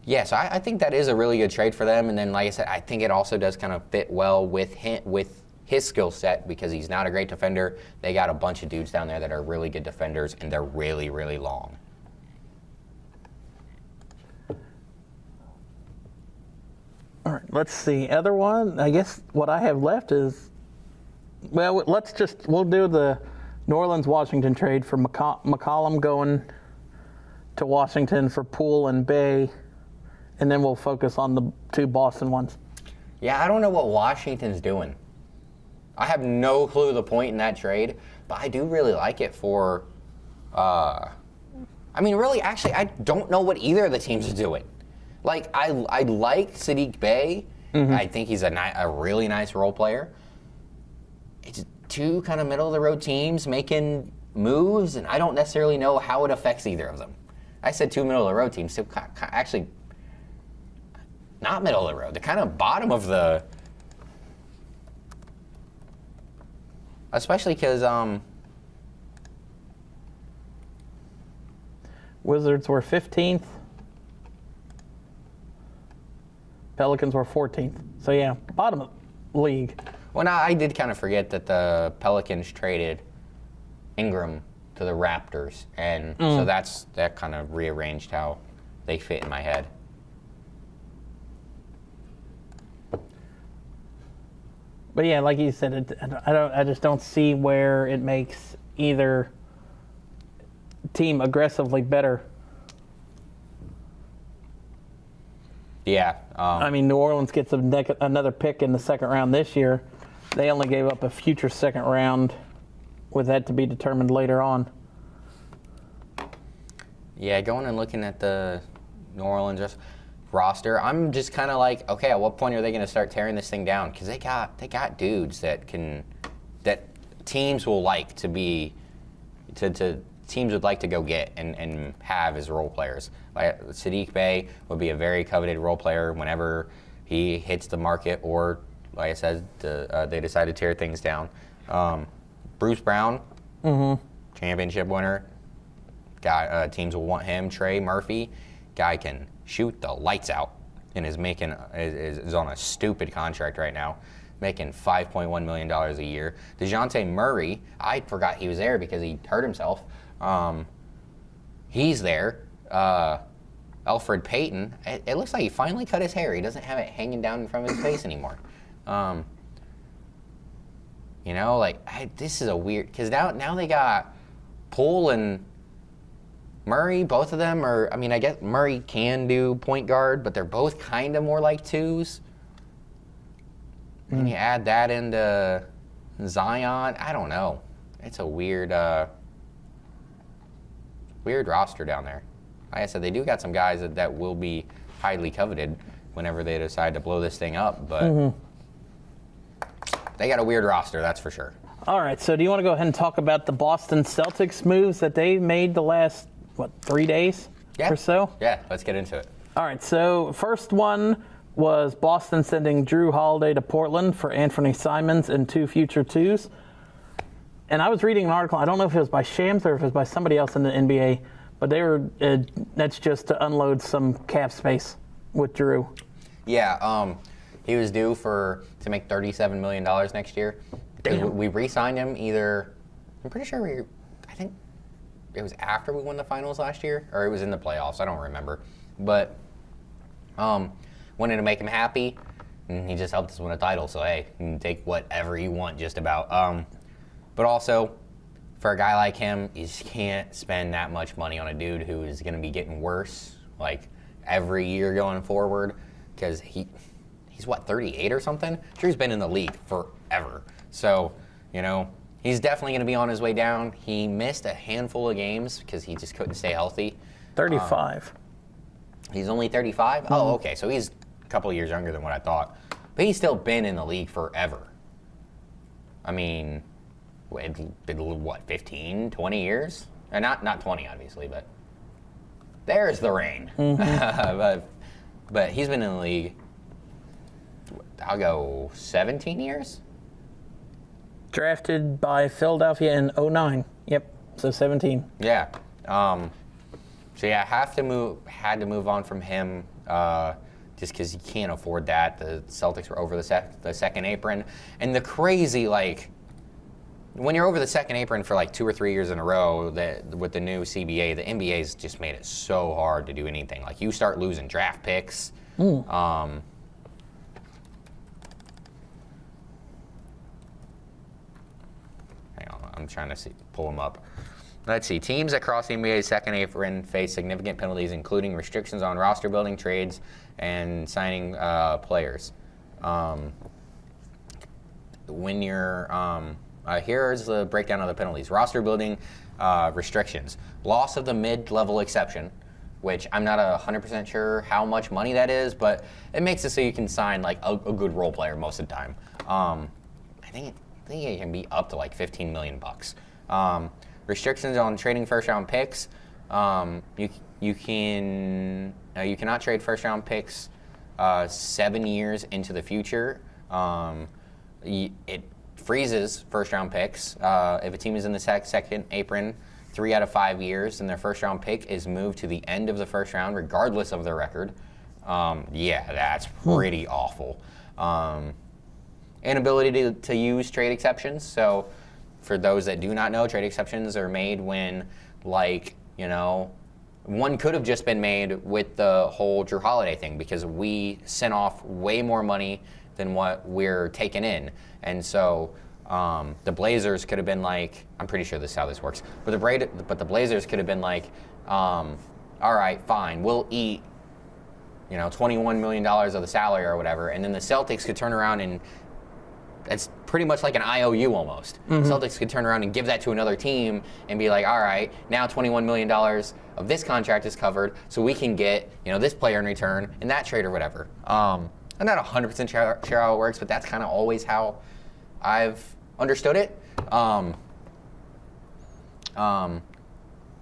Yeah, so I think that is a really good trade for them. And then, like I said, I think it also does kind of fit well with his skill set because he's not a great defender. They got a bunch of dudes down there that are really good defenders, and they're really, really long. All right, let's see. Other one, I guess what I have left is, well, we'll do the New Orleans-Washington trade for McCollum going to Washington for Poole and Bay, and then we'll focus on the 2 Boston ones. Yeah, I don't know what Washington's doing. I have no clue the point in that trade, but I do really like it for, I mean, really, actually, I don't know what either of the teams are doing. Like, I like Sadiq Bey. I think he's a really nice role player. It's 2 kind of middle-of-the-road teams making moves, and I don't necessarily know how it affects either of them. I said 2 middle-of-the-road teams, so actually not middle-of-the-road. They're kind of bottom of the... Especially because Wizards were 15th. Pelicans were 14th. So, yeah, bottom of the league. Well, now I did kind of forget that the Pelicans traded Ingram to the Raptors. And so that kind of rearranged how they fit in my head. But yeah, like you said, I just don't see where it makes either team aggressively better. Yeah. I mean, New Orleans gets another pick in the second round this year. They only gave up a future second round with that to be determined later on. Yeah, going and looking at the New Orleans roster, I'm just kind of like, okay, at what point are they going to start tearing this thing down? Because they got dudes that teams will like to be teams would like to go get and have as role players. Like Sadiq Bey would be a very coveted role player whenever he hits the market, or like I said, they decide to tear things down. Bruce Brown, championship winner. Guy, teams will want him. Trey Murphy, guy can shoot the lights out and is on a stupid contract right now, making $5.1 million a year. DeJounte Murray, I forgot he was there because he hurt himself. He's there. Elfrid Payton, it looks like he finally cut his hair. He doesn't have it hanging down in front of his face anymore. This is a weird, because now they got Poole and Murray, both of them are, I guess Murray can do point guard, but they're both kind of more like twos. And you add that into Zion, I don't know. It's a weird roster down there. Like I said, they do got some guys that will be highly coveted whenever they decide to blow this thing up, but they got a weird roster, that's for sure. All right, so do you want to go ahead and talk about the Boston Celtics moves that they made the last 3 days or so? Yeah, let's get into it. All right, so first one was Boston sending Drew Holiday to Portland for Anthony Simons and 2 future 2s. And I was reading an article, I don't know if it was by Shams or if it was by somebody else in the NBA, but they were that's just to unload some cap space with Drew. Yeah, he was due to make $37 million next year. Damn. We re-signed him I'm pretty sure I think it was after we won the finals last year, or it was in the playoffs, I don't remember. But wanted to make him happy, and he just helped us win a title, so hey, you can take whatever you want just about. But also, for a guy like him, you just can't spend that much money on a dude who is going to be getting worse, like, every year going forward, because he's 38 or something? Sure, he's been in the league forever. So, he's definitely going to be on his way down. He missed a handful of games because he just couldn't stay healthy. 35. He's only 35? Oh, okay. So he's a couple of years younger than what I thought. But he's still been in the league forever. It's been, 15, 20 years? Not 20, obviously, but there's the rain. But he's been in the league, I'll go 17 years? Drafted by Philadelphia in 2009. Yep, so 17. Yeah. So yeah, had to move on from him just because you can't afford that. The Celtics were over the second apron, and the crazy when you're over the second apron for 2 or 3 years in a row, with the new CBA, the NBA's just made it so hard to do anything. You start losing draft picks. Hang on, I'm trying to pull them up. Let's see. Teams that cross the NBA's second apron face significant penalties, including restrictions on roster building, trades, and signing players. When you're here's the breakdown of the penalties. Roster building restrictions. Loss of the mid-level exception, which I'm not 100% sure how much money that is, but it makes it so you can sign a good role player most of the time. I think it can be up to $15 million bucks. Restrictions on trading first-round picks. You cannot trade first-round picks 7 years into the future. It freezes first-round picks. If a team is in the second apron 3 out of 5 years, then their first-round pick is moved to the end of the first round, regardless of their record. Yeah, that's pretty awful. Inability to use trade exceptions. So, for those that do not know, trade exceptions are made when, one could have just been made with the whole Drew Holiday thing because we sent off way more money than what we're taking in. And so the Blazers could have been I'm pretty sure this is how this works, but the Blazers could have been all right, fine, we'll eat, $21 million of the salary or whatever, and then the Celtics could turn around and it's pretty much like an IOU almost. Celtics could turn around and give that to another team and be like, all right, now $21 million of this contract is covered, so we can get this player in return in that trade or whatever. I'm not 100% sure how it works, but that's kind of always how I've understood it.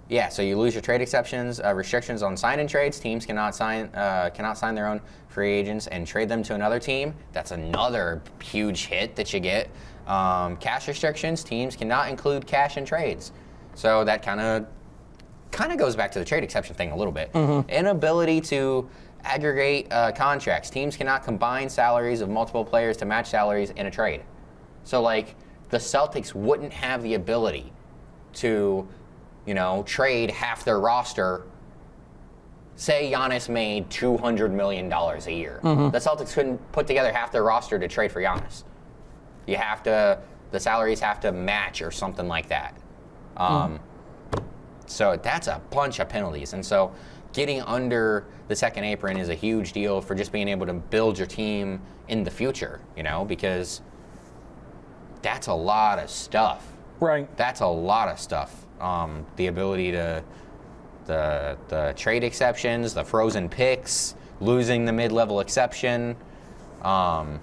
Yeah, so you lose your trade exceptions, restrictions on sign-in trades. Teams cannot sign their own free agents and trade them to another team. That's another huge hit that you get. Cash restrictions. Teams cannot include cash in trades. So that kind of goes back to the trade exception thing a little bit. Inability to aggregate contracts. Teams cannot combine salaries of multiple players to match salaries in a trade. So like the Celtics wouldn't have the ability to trade half their roster. Say Giannis made $200 million a year. The Celtics couldn't put together half their roster to trade for Giannis. The salaries have to match or something like that. So that's a bunch of penalties. And so getting under the second apron is a huge deal for just being able to build your team in the future, because that's a lot of stuff. Right. That's a lot of stuff. The ability to the trade exceptions, the frozen picks, losing the mid-level exception. I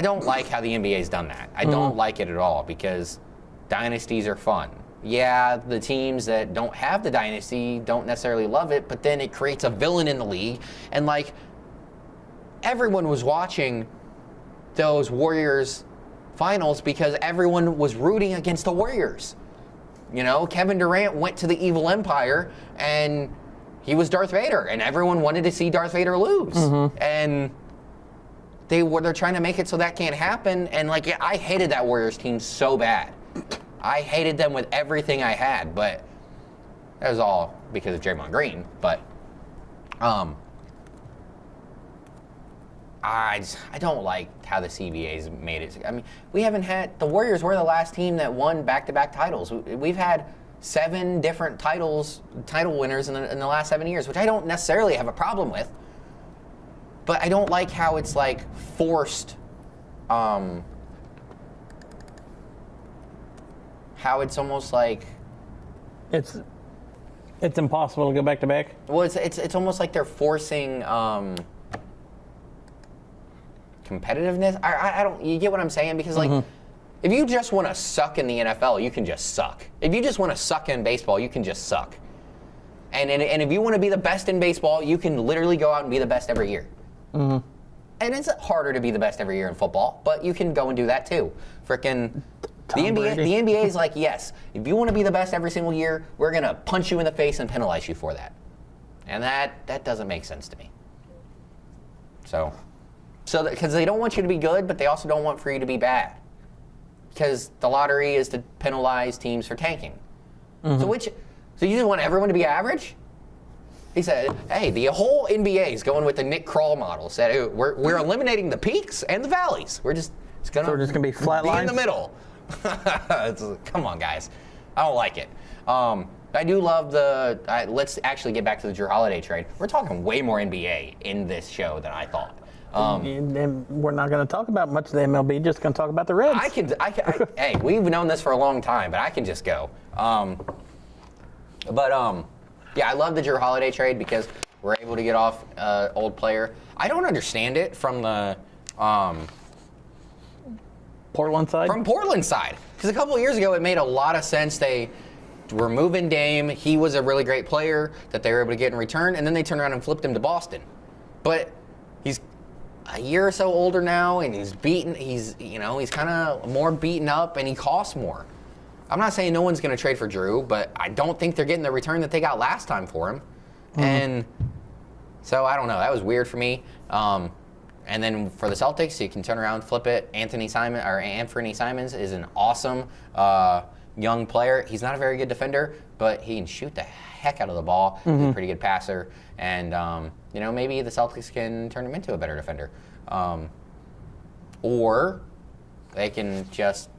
don't like how the NBA's done that. I don't like it at all because dynasties are fun. Yeah, the teams that don't have the dynasty don't necessarily love it, but then it creates a villain in the league. And like everyone was watching those Warriors finals because everyone was rooting against the Warriors. Kevin Durant went to the evil empire and he was Darth Vader and everyone wanted to see Darth Vader lose. And they're trying to make it so that can't happen. And I hated that Warriors team so bad. I hated them with everything I had, but that was all because of Draymond Green. But I don't like how the CBA's made it. I mean, we haven't had the Warriors were the last team that won back-to-back titles. We've had 7 different title winners in the last 7 years, which I don't necessarily have a problem with. But I don't like how it's forced. How it's almost like it's impossible to go back to back. Well, it's almost like they're forcing. Competitiveness. I don't. You get what I'm saying? Because if you just want to suck in the NFL, you can just suck. If you just want to suck in baseball, you can just suck. And if you want to be the best in baseball, you can literally go out and be the best every year. And it's harder to be the best every year in football, but you can go and do that too. Frickin' the NBA is like, yes, if you want to be the best every single year, we're gonna punch you in the face and penalize you for that. And that doesn't make sense to me. So because they don't want you to be good, but they also don't want for you to be bad. Because the lottery is to penalize teams for tanking. So you just want everyone to be average? He said, hey, the whole NBA is going with the Nick Kroll model. Said, hey, we're eliminating the peaks and the valleys. We're just gonna be flat lines? in the middle. Come on, guys. I don't like it. I do love let's actually get back to the Jrue Holiday trade. We're talking way more NBA in this show than I thought. And we're not going to talk about much of the MLB, just going to talk about the Reds. Hey, we've known this for a long time, but I can just go. Yeah, I love the Jrue Holiday trade because we're able to get off old player. I don't understand it from the Portland side? From Portland side. Because a couple of years ago, it made a lot of sense. They were moving Dame. He was a really great player that they were able to get in return, and then they turned around and flipped him to Boston. But he's a year or so older now, and he's beaten. He's kind of more beaten up, and he costs more. I'm not saying no one's going to trade for Jrue, but I don't think they're getting the return that they got last time for him. And so I don't know. That was weird for me. And then for the Celtics, you can turn around, flip it. Anthony Simons is an awesome young player. He's not a very good defender, but he can shoot the heck out of the ball. He's a pretty good passer, and maybe the Celtics can turn him into a better defender, or they can just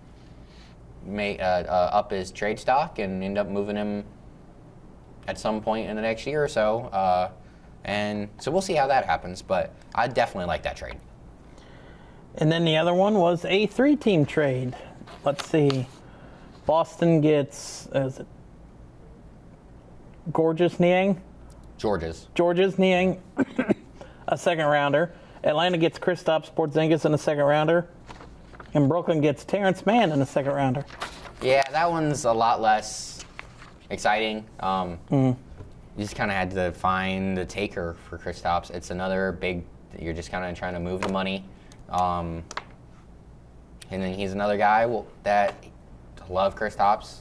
make up his trade stock and end up moving him at some point in the next year or so. And so we'll see how that happens, but I definitely like that trade. And then the other one was a 3-team trade. Let's see. Boston gets, is it Georges Niang, a second rounder. Atlanta gets Kristaps Porzingis in a second rounder. And Brooklyn gets Terrence Mann in a second rounder. Yeah, that one's a lot less exciting. You just kind of had to find the taker for Kristaps. It's another big, you're just kind of trying to move the money. And then he's another guy that love Kristaps.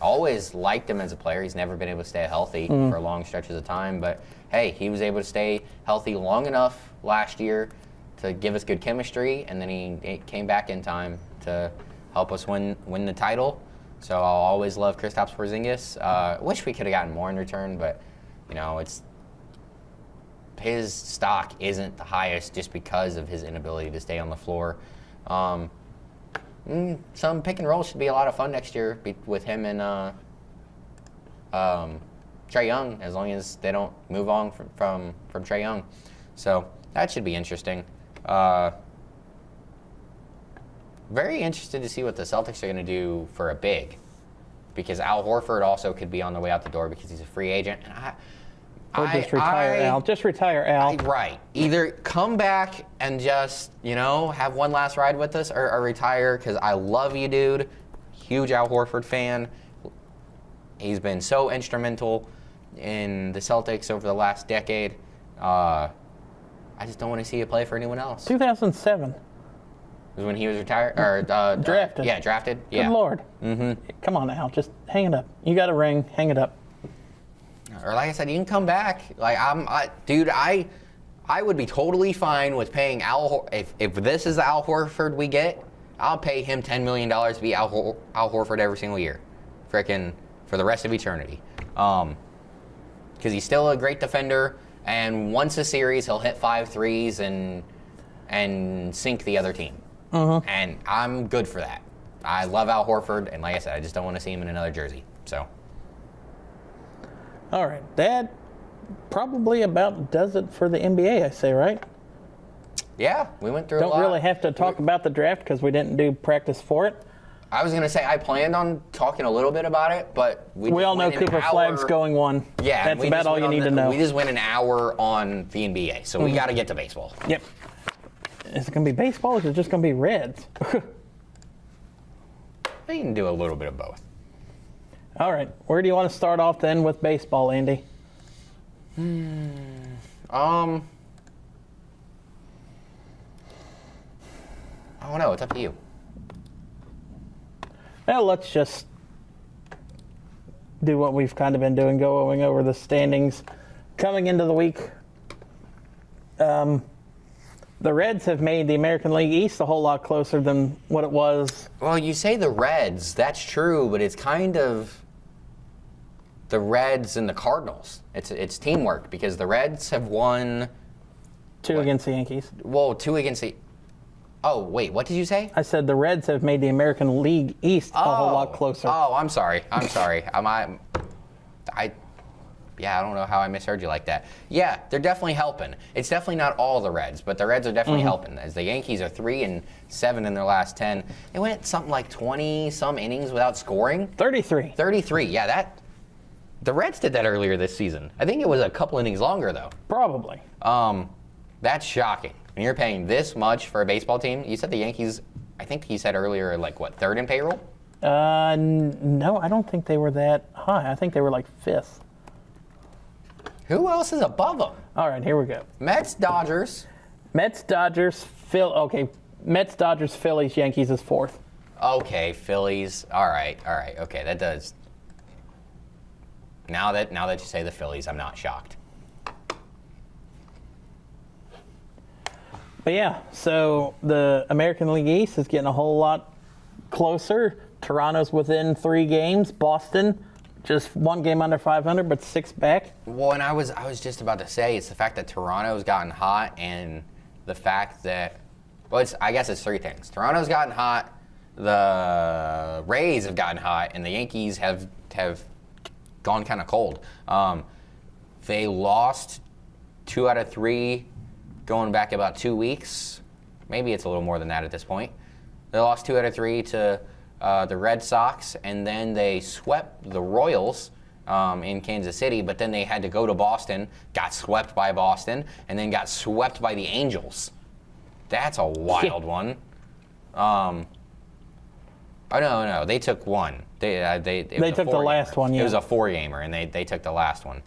Always liked him as a player. He's never been able to stay healthy for long stretches of time. But, hey, he was able to stay healthy long enough last year to give us good chemistry, and then he came back in time to help us win the title. So I'll always love Kristaps Porzingis. Wish we could have gotten more in return, but, his stock isn't the highest just because of his inability to stay on the floor. Some pick and roll should be a lot of fun next year with him and Trae Young, as long as they don't move on from Trae Young. So that should be interesting. Very interested to see what the Celtics are going to do for a big, because Al Horford also could be on the way out the door because he's a free agent. And Or just retire Al. Just retire Al. Right. Either come back and just, have one last ride with us, or retire, because I love you, dude. Huge Al Horford fan. He's been so instrumental in the Celtics over the last decade. I just don't want to see you play for anyone else. 2007. Was when he was retired? Or drafted. Yeah, drafted. Yeah. Good Lord. Come on, Al. Just hang it up. You got a ring. Hang it up. Or like I said, you can come back. Like I would be totally fine with paying Al. If this is the Al Horford we get, I'll pay him $10 million to be Al Horford every single year, frickin' for the rest of eternity. Because he's still a great defender, and once a series he'll hit 5 threes and sink the other team. And I'm good for that. I love Al Horford, and like I said, I just don't want to see him in another jersey. So. All right, that probably about does it for the NBA, I say, right? Yeah, we went through a lot. Don't really have to talk about the draft because we didn't do practice for it. I was going to say I planned on talking a little bit about it, but we all know Cooper Flagg's going 1. Yeah, that's about all you need to know. We just went an hour on the NBA, so we got to get to baseball. Yep. Is it going to be baseball or is it just going to be Reds? We can do a little bit of both. All right. Where do you want to start off then with baseball, Andy? I don't know. It's up to you. Well, let's just do what we've kind of been doing, going over the standings coming into the week. The Reds have made the American League East a whole lot closer than what it was. Well, you say the Reds. That's true, but it's kind of the Reds and the Cardinals. It's teamwork, because the Reds have won 2 against the Yankees. Well, 2 against the. Oh, wait, what did you say? I said the Reds have made the American League East a whole lot closer. Oh, I'm sorry. I don't know how I misheard you like that. Yeah, they're definitely helping. It's definitely not all the Reds, but the Reds are definitely helping. As the Yankees are 3-7 in their last 10. They went something like 20-some innings without scoring. 33. 33, yeah, the Reds did that earlier this season. I think it was a couple innings longer, though. Probably. That's shocking. When you're paying this much for a baseball team, you said the Yankees, I think he said earlier, like, what, 3rd in payroll? No, I don't think they were that high. I think they were like 5th. Who else is above them? All right, here we go. Mets, Dodgers. Mets, Dodgers, Mets, Dodgers, Phillies, Yankees is 4th. Okay, Phillies. All right. Okay, that does. Now that you say the Phillies, I'm not shocked. But yeah, so the American League East is getting a whole lot closer. Toronto's within 3 games. Boston, just 1 game under 500, but 6 back. Well, and I was just about to say, it's the fact that Toronto's gotten hot, and the fact that, I guess it's 3 things. Toronto's gotten hot, the Rays have gotten hot, and the Yankees have gone kind of cold. They lost 2 out of 3 going back about 2 weeks, Maybe it's a little more than that at this point. They lost 2 out of 3 to the Red Sox, and then they swept the Royals in Kansas City, but then they had to go to Boston, got swept by Boston, and then got swept by the Angels. That's a wild one. Oh, no, they took one. They took the last one, yeah. It was a 4-gamer, and they took the last one.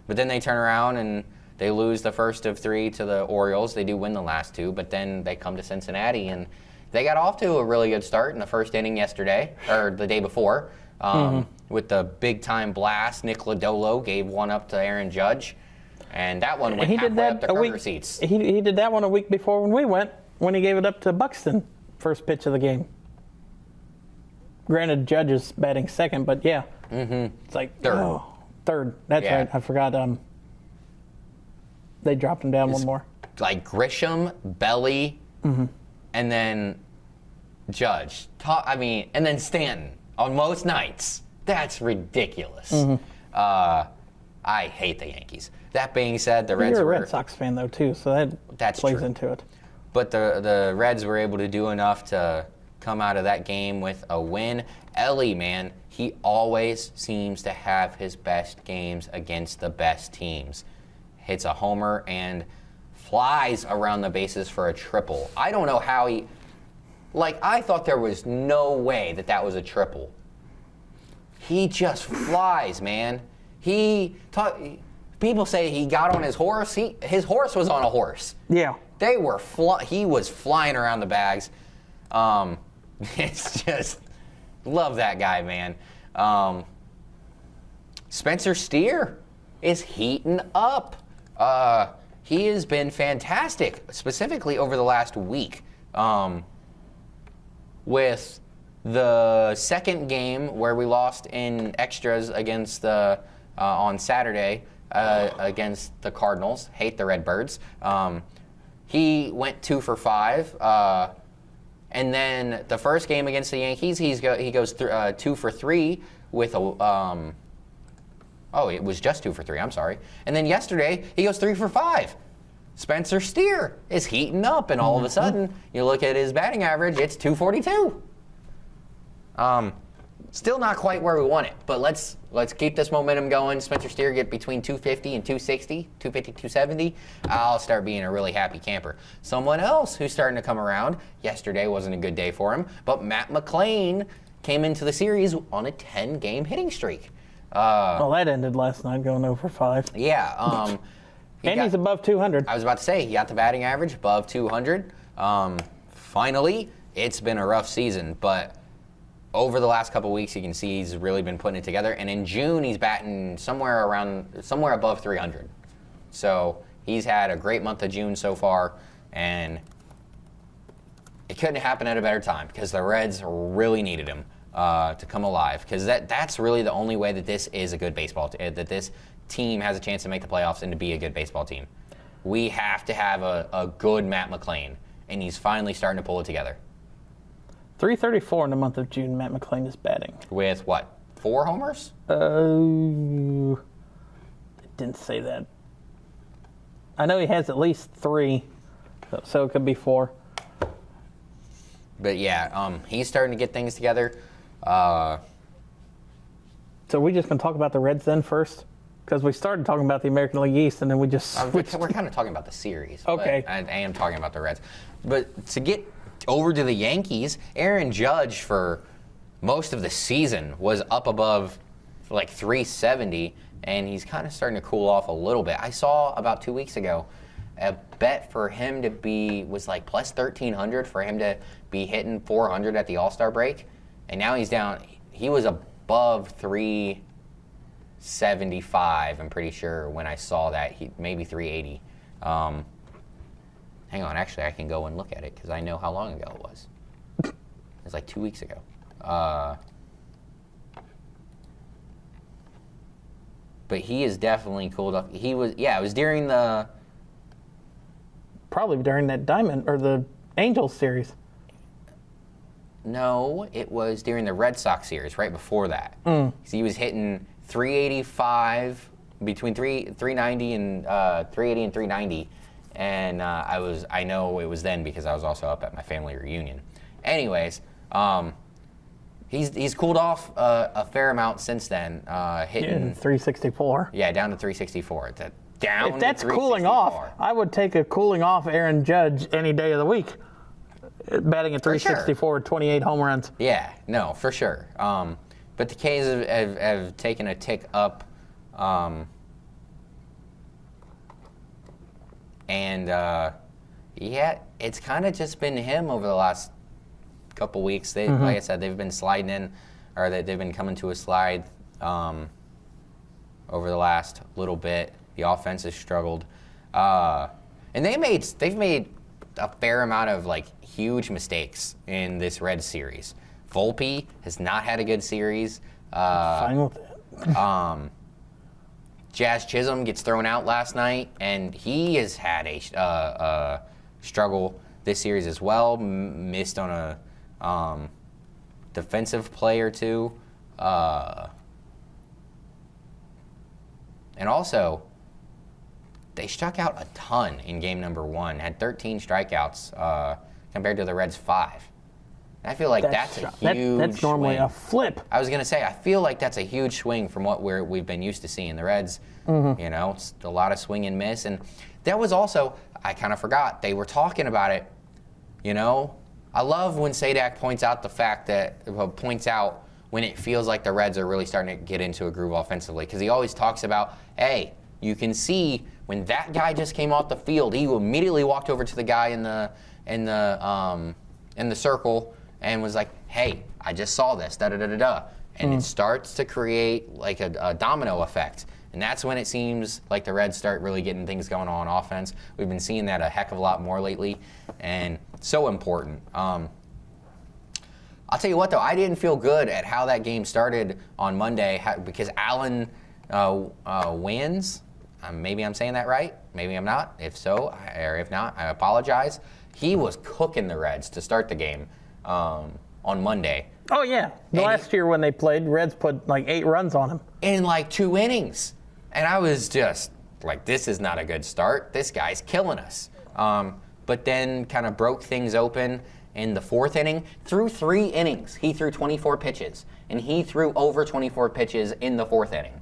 But then they turn around and they lose the first of 3 to the Orioles. They do win the last 2, but then they come to Cincinnati, and they got off to a really good start in the first inning yesterday, or the day before, with the big-time blast. Nick Lodolo gave one up to Aaron Judge, and that one went halfway up the cover seats. He did that one a week before when we went, when he gave it up to Buxton, first pitch of the game. Granted, Judge is batting second, but yeah. It's like, third. That's right. I forgot. They dropped him down one more. Like Grisham, Belly, and then Judge. And then Stanton on most nights. That's ridiculous. I hate the Yankees. That being said, the Reds You're a were... Red Sox fan, though, too, so that plays into it. But the Reds were able to do enough to come out of that game with a win. Ellie, man, he always seems to have his best games against the best teams. Hits a homer and flies around the bases for a triple. I don't know how he... I thought there was no way that was a triple. He just flies, man. People say he got on his horse. His horse was on a horse. Yeah. He was flying around the bags. It's just... Love that guy, man. Spencer Steer is heating up. He has been fantastic, specifically over the last week. With the second game where we lost in extras against on Saturday against the Cardinals. Hate the Redbirds. He went 2 for 5. And then the first game against the Yankees, he goes 2 for 3 with a... it was just 2 for 3, I'm sorry. And then yesterday, he goes 3 for 5. Spencer Steer is heating up, and all of a sudden, you look at his batting average, it's 242. Still not quite where we want it, but let's keep this momentum going. Spencer Steer get between 250 and 260, 250, 270. I'll start being a really happy camper. Someone else who's starting to come around, yesterday wasn't a good day for him, but Matt McClain came into the series on a 10-game hitting streak. That ended last night going 0 for 5. Yeah. He's above 200. I was about to say, he got the batting average above 200. Finally, it's been a rough season, but over the last couple weeks, you can see he's really been putting it together. And in June, he's batting somewhere above 300. So he's had a great month of June so far, and it couldn't happen at a better time because the Reds really needed him to come alive. Because that's really the only way that this is a good baseball that this team has a chance to make the playoffs and to be a good baseball team. We have to have a good Matt McClain, and he's finally starting to pull it together. 334 in the month of June, Matt McClain is batting. With what, 4 homers? It didn't say that. I know he has at least 3, so it could be 4. But yeah, he's starting to get things together. So we just going to talk about the Reds then first? Because we started talking about the American League East, and then we just switched. We're kind of talking about the series. Okay. I am talking about the Reds. But to get over to the Yankees, Aaron Judge for most of the season was up above 370, and he's kind of starting to cool off a little bit. I saw about 2 weeks ago a bet for him to was plus 1,300 for him to be hitting 400 at the All-Star break, and now he's down. He was above 375, I'm pretty sure, when I saw that. Maybe 380. Hang on, actually, I can go and look at it because I know how long ago it was. It was 2 weeks ago. But he is definitely cooled up. It was during the... Probably during that Diamond, or the Angels series. No, it was during the Red Sox series, right before that. So he was hitting 385, between 390 and 380 and 390. and I know it was then because I was also up at my family reunion. Anyways, he's cooled off a fair amount since then, hitting 364. Yeah, down to 364. Down If that's to cooling off, I would take a cooling off Aaron Judge any day of the week. Batting at 364, 28 home runs. Yeah, no, for sure. But the K's have taken a tick up, and yeah, it's kind of just been him over the last couple weeks. Like I said, they've been sliding in, or they've been coming to a slide over the last little bit. The offense has struggled, and they've made a fair amount of like huge mistakes in this Reds series. Volpe has not had a good series. Fine with it. Jazz Chisholm gets thrown out last night, and he has had a struggle this series as well. Missed on a defensive play or two, and also they struck out a ton in game number 1. Had 13 strikeouts compared to the Reds' 5. I feel like that's a huge That's normally swing. a flip. I was going to say, I feel like that's a huge swing from what we've been used to seeing. The Reds, it's a lot of swing and miss. And that was also, I kind of forgot, they were talking about it, I love when Sadak points out when it feels like the Reds are really starting to get into a groove offensively. Because he always talks about, hey, you can see when that guy just came off the field, he immediately walked over to the guy in the circle and was like, hey, I just saw this, da-da-da-da-da. And it starts to create like a domino effect. And that's when it seems like the Reds start really getting things going on offense. We've been seeing that a heck of a lot more lately, and so important. I'll tell you what, though, I didn't feel good at how that game started on Monday because Allen wins. Maybe I'm saying that right. Maybe I'm not. If so, or if not, I apologize. He was cooking the Reds to start the game on Monday. Oh, yeah. Last year when they played, Reds put like 8 runs on him. In like 2 innings. And I was just like, this is not a good start. This guy's killing us. But then kind of broke things open in the 4th inning. Through 3 innings, he threw 24 pitches. And he threw over 24 pitches in the 4th inning.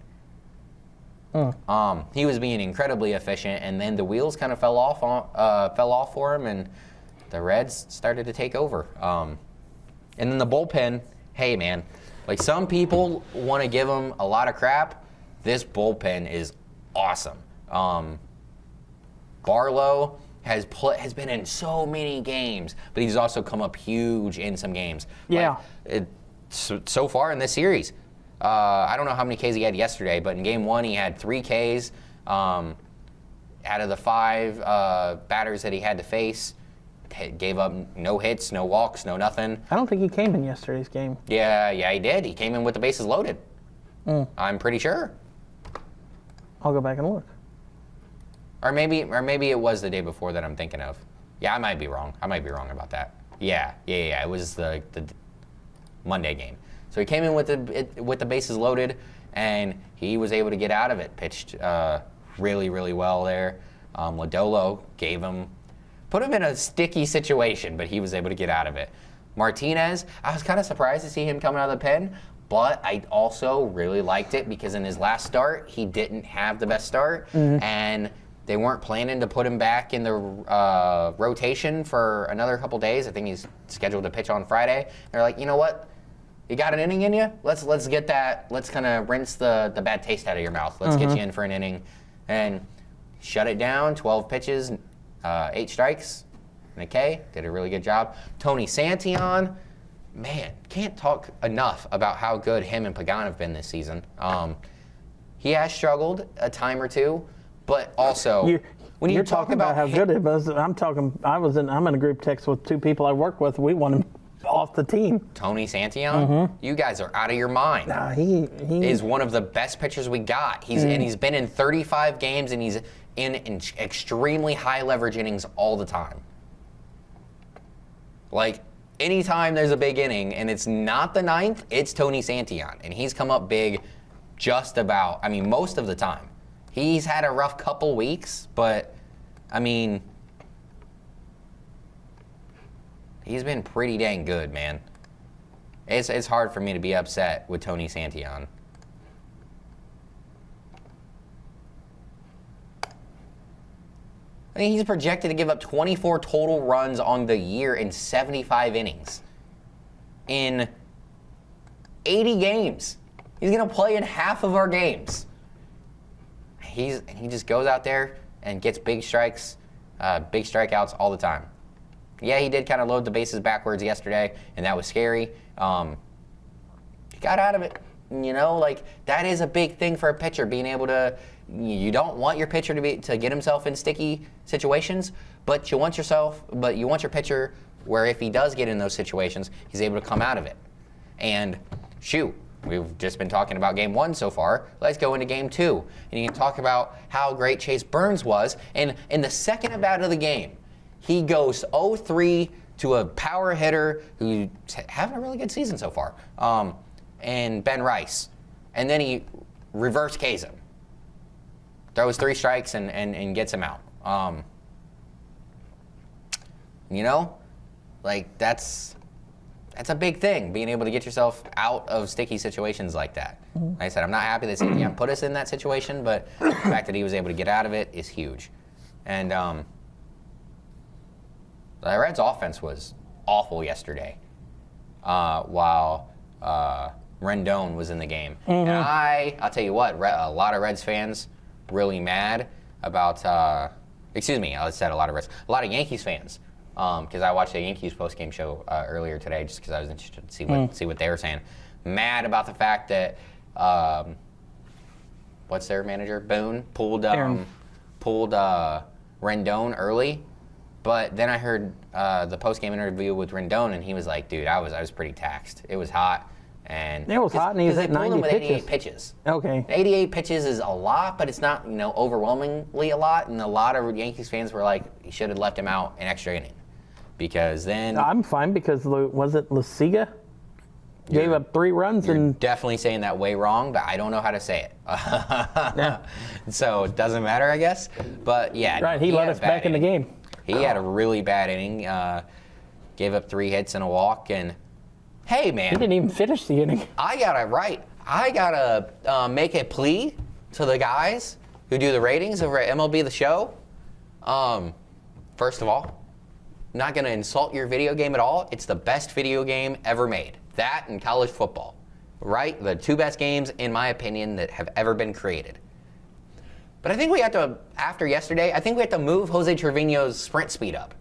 He was being incredibly efficient, and then the wheels kind of fell off for him, and the Reds started to take over. And then the bullpen, hey man, like some people want to give him a lot of crap. This bullpen is awesome. Barlow has been in so many games, but he's also come up huge in some games. Yeah. So far in this series. I don't know how many Ks he had yesterday, but in game 1 he had 3 Ks out of the 5 batters that he had to face. Gave up no hits, no walks, no nothing. I don't think he came in yesterday's game. Yeah, he did. He came in with the bases loaded. I'm pretty sure. I'll go back and look. Or maybe it was the day before that I'm thinking of. Yeah, I might be wrong. About that. Yeah. It was the Monday game. So he came in with the bases loaded, and he was able to get out of it. Pitched really, really well there. Lodolo put him in a sticky situation, but he was able to get out of it. Martinez, I was kind of surprised to see him coming out of the pen, but I also really liked it because in his last start, he didn't have the best start, and they weren't planning to put him back in the rotation for another couple days. I think he's scheduled to pitch on Friday. They're like, you know what? You got an inning in you? Let's get that. Let's kind of rinse the bad taste out of your mouth. Let's get you in for an inning, and shut it down. 12 pitches, 8 strikes, and a K. Did a really good job. Tony Santillan, man, can't talk enough about how good him and Pagan have been this season. He has struggled a time or two, but also when you're talking about how good it was, I'm in a group text with 2 people I work with. We want him off the team. Tony Santillan, you guys are out of your mind. Nah, he is one of the best pitchers we got. And he's been in 35 games, and he's in extremely high leverage innings all the time. Like anytime there's a big inning and it's not the 9th, it's Tony Santillan, and he's come up big most of the time. He's had a rough couple weeks, but I mean, he's been pretty dang good, man. It's hard for me to be upset with Tony Santillan. I mean, he's projected to give up 24 total runs on the year in 75 innings. In 80 games. He's going to play in half of our games. He just goes out there and gets big strikes, big strikeouts all the time. Yeah, he did kind of load the bases backwards yesterday, and that was scary. He got out of it. You know, like, that is a big thing for a pitcher, being able to. You don't want your pitcher to get himself in sticky situations, but you want your pitcher where if he does get in those situations, he's able to come out of it. And shoot, we've just been talking about game 1 so far. Let's go into game 2. And you can talk about how great Chase Burns was. And in the second at bat of the game, he goes 0-3 to a power hitter who's having a really good season so far, and Ben Rice. And then he reverse K's him. Throws 3 strikes and gets him out. You know, like that's a big thing, being able to get yourself out of sticky situations like that. Like I said, I'm not happy that Santillan put us in that situation, but the fact that he was able to get out of it is huge. And the Reds' offense was awful yesterday, while Rendon was in the game. And I'll tell you what, a lot of Reds fans really mad about, I said a lot of Yankees fans, because I watched the Yankees post-game show earlier today just because I was interested to see what they were saying. Mad about the fact that, what's their manager? Boone pulled Rendon early, but then I heard the post-game interview with Rendon, and he was like, dude, I was pretty taxed. It was hot. And it was hot, and he was at 90 pitches. 88 pitches. Okay. 88 pitches is a lot, but it's not, overwhelmingly a lot. And a lot of Yankees fans were like, you should have left him out an extra inning, because then I'm fine because was it Luciga? Gave up 3 runs you're and definitely saying that way wrong, but I don't know how to say it. Yeah. So it doesn't matter, I guess. But yeah, right. He let us back in the game. He had a really bad inning. Gave up 3 hits and a walk, and. Hey, man. He didn't even finish the inning. I gotta make a plea to the guys who do the ratings over at MLB The Show. First of all, I'm not gonna insult your video game at all. It's the best video game ever made. That and college football, right? The 2 best games, in my opinion, that have ever been created. But I think we have to, after yesterday, move Jose Trevino's sprint speed up.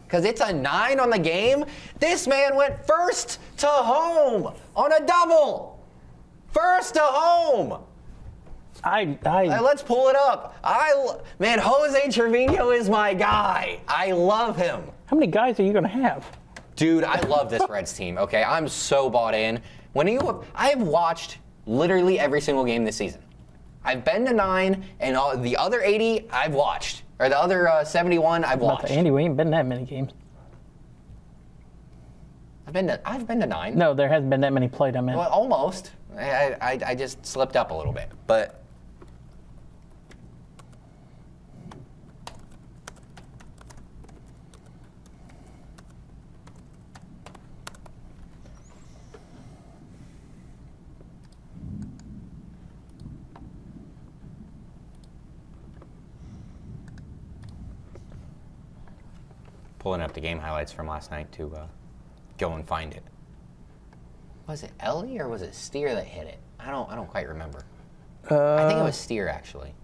Because it's a 9 on the game. This man went first to home on a double. First to home. Let's pull it up. Jose Trevino is my guy. I love him. How many guys are you going to have? Dude, I love this Reds team, okay? I'm so bought in. I've watched literally every single game this season. I've been to 9, and the other 80 I've watched. Or the other 71 I've watched. Andy, we ain't been that many games. I've been to 9. No, there hasn't been that many played, I mean. Well, almost. I just slipped up a little bit. But pulling up the game highlights from last night to go and find it. Was it Ellie or was it Steer that hit it? I don't quite remember. I think it was Steer, actually.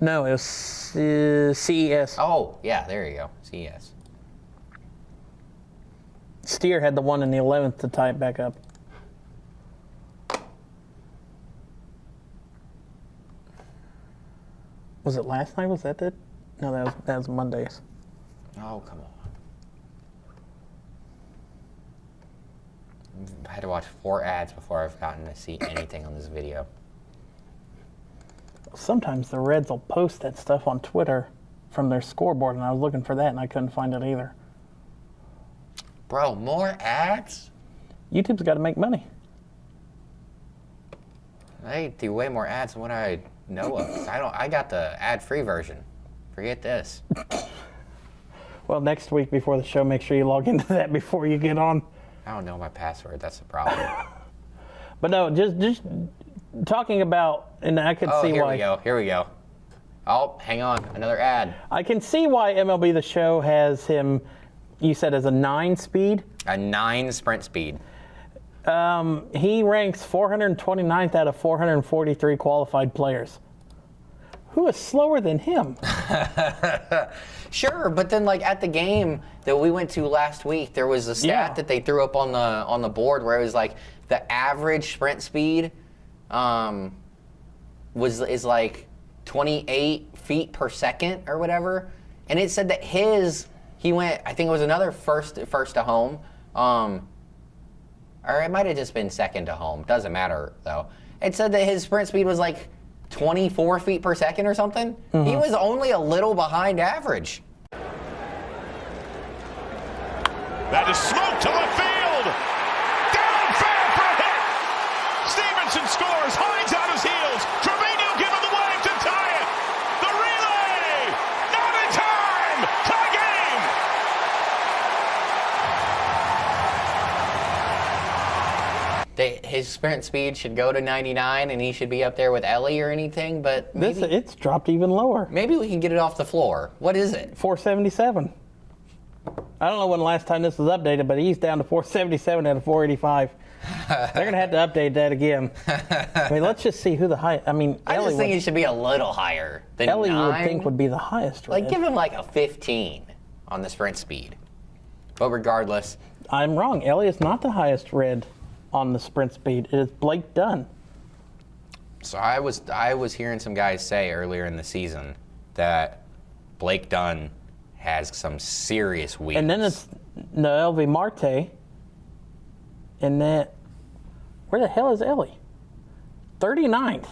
No, it was CES. Oh, yeah, there you go. CES. Steer had the one in the 11th to tie it back up. Was it last night? Was that it? No, that was Mondays. Oh, come on. I had to watch 4 ads before I've gotten to see anything on this video. Sometimes the Reds will post that stuff on Twitter from their scoreboard, and I was looking for that, and I couldn't find it either. Bro, more ads? YouTube's got to make money. They do way more ads than what I know of. I got the ad-free version. Forget this. Well, next week before the show, make sure you log into that before you get on. I don't know my password. That's the problem. But no, just talking about, and I can see why. Here we go. Oh, hang on. Another ad. I can see why MLB The Show has him, you said, as a 9 speed? A 9 sprint speed. He ranks 429th out of 443 qualified players. Who is slower than him? Sure, but then like at the game that we went to last week, there was a stat that they threw up on the board where it was like the average sprint speed is like 28 feet per second or whatever, and it said that he went, I think it was another first to home, or it might have just been second to home. Doesn't matter though. It said that his sprint speed was like 24 feet per second or something. Mm-hmm. He was only a little behind average. That is smoke to left field. Down fair for a hit. Stevenson scores. Hines on his heels. Trevino giving the wave to tie it. The relay. Not in time. Tie game. His sprint speed should go to 99, and he should be up there with Ellie or anything. But It's dropped even lower. Maybe we can get it off the floor. What is it? 477. I don't know when the last time this was updated, but he's down to 477 out of 485. They're going to have to update that again. I mean, let's just see who the high. I mean, I just think he should be a little higher than Ellie 9. would think would be the highest. Like, give him like a 15 on the sprint speed. But regardless, I'm wrong. Ellie is not the highest red on the sprint speed. It is Blake Dunn. So I was hearing some guys say earlier in the season that Blake Dunn has some serious weakness. And then it's Noel V. Marte. And then, where the hell is Ellie? 39th.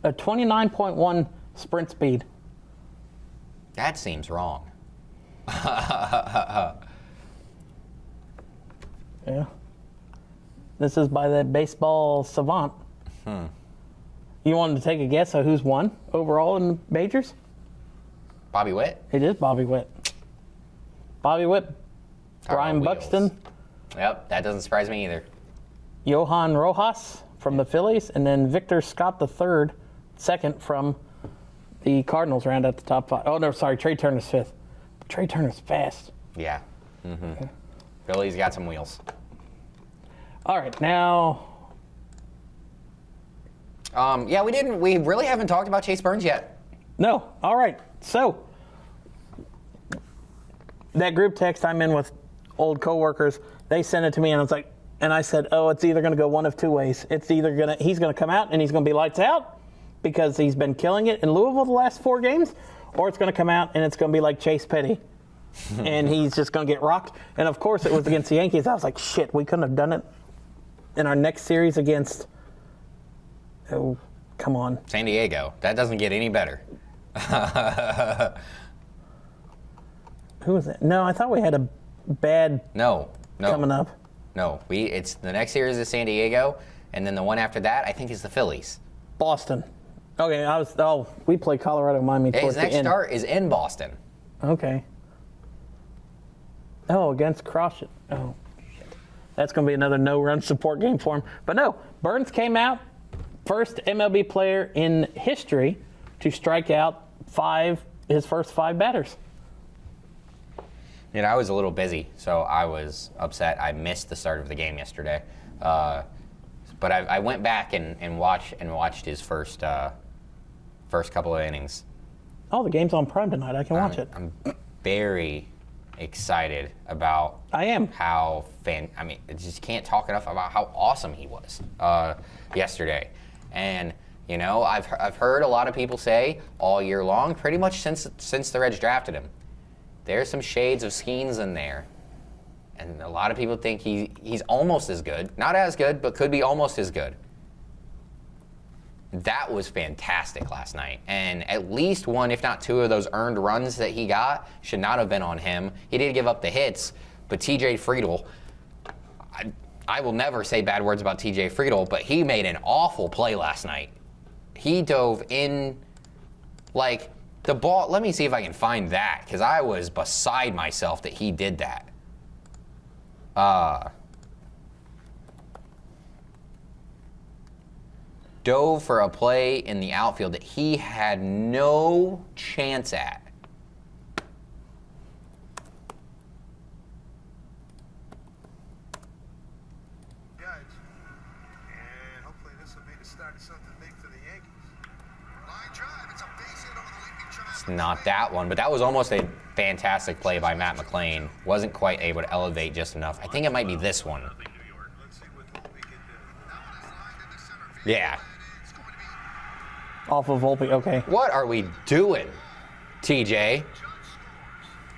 A 29.1 sprint speed. That seems wrong. Yeah. This is by the baseball savant. You wanted to take a guess at who's won overall in the majors? Bobby Witt? It is Bobby Witt. Bobby Witt, Brian Buxton. Yep, that doesn't surprise me either. Johan Rojas from the Phillies, and then Victor Scott III, second from the Cardinals, round out the top 5. Oh, no, sorry, Trey Turner's 5th. Trey Turner's fast. Yeah. Mm-hmm. Philly's got some wheels. All right, now. We really haven't talked about Chase Burns yet. No. All right. So, that group text I'm in with old coworkers, they sent it to me, and I said, oh, it's either going to go one of two ways. It's either he's going to come out and he's going to be lights out because he's been killing it in Louisville the last 4 games, or it's going to come out and it's going to be like Chase Petty, and he's just going to get rocked. And of course, it was against the Yankees. I was like, shit, we couldn't have done it in our next series against. Oh, come on. San Diego. That doesn't get any better. Who was it? No, I thought we had a bad no coming up. No, it's the next series is San Diego, and then the one after that I think is the Phillies. Boston. Okay, we play Colorado, Miami towards the end. His next start is in Boston. Okay. Oh, against Croshet. Oh, shit. That's going to be another no-run support game for him. But no, Burns came out, first MLB player in history to strike out his first 5 batters. I was a little busy, so I was upset. I missed the start of the game yesterday, but I went back and watched his first couple of innings. Oh, the game's on Prime tonight. I can watch it. I'm very excited about. I am. I just can't talk enough about how awesome he was yesterday, and. I've heard a lot of people say all year long, pretty much since the Reds drafted him, there's some shades of Skeens in there. And a lot of people think he's almost as good. Not as good, but could be almost as good. That was fantastic last night. And at least one, if not 2 of those earned runs that he got should not have been on him. He did give up the hits, but TJ Friedl, I will never say bad words about TJ Friedl, but he made an awful play last night. He dove in, like, The ball, let me see if I can find that, because I was beside myself that he did that. Dove for a play in the outfield that he had no chance at. And hopefully this will be the start of something big for the Yankees. Line drive, it's a base hit over the leaping drive. It's not that one, but that was almost a fantastic play by Matt McLean. Wasn't quite able to elevate just enough. I think it might be this one. Let's see what Volpe can do. That one is lined into center field. Yeah. It's going to be Off of Volpe, okay. What are we doing, TJ?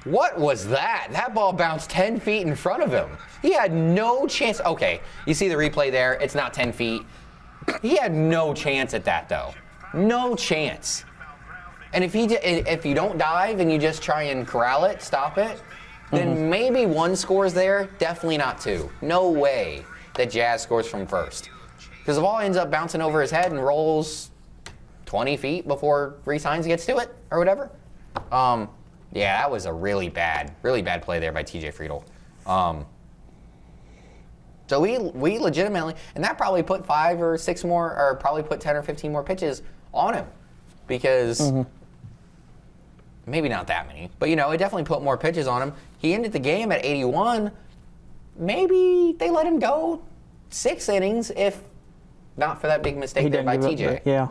What was that? That ball bounced 10 feet in front of him. He had no chance. Okay, you see the replay there. It's not 10 feet. He had no chance at that, though. No chance. And if you don't dive and you just try and corral it, stop it, then maybe one scores there. Definitely not two. No way that Jazz scores from first. Because the ball ends up bouncing over his head and rolls 20 feet before Resigns gets to it or whatever. Yeah, that was a really bad play there by TJ Friedel. So we legitimately, and that probably put 5 or 6 more, or probably put 10 or 15 more pitches on him, because maybe not that many, but it definitely put more pitches on him. He ended the game at 81. Maybe they let him go 6 innings if not for that big mistake there by TJ. Yeah.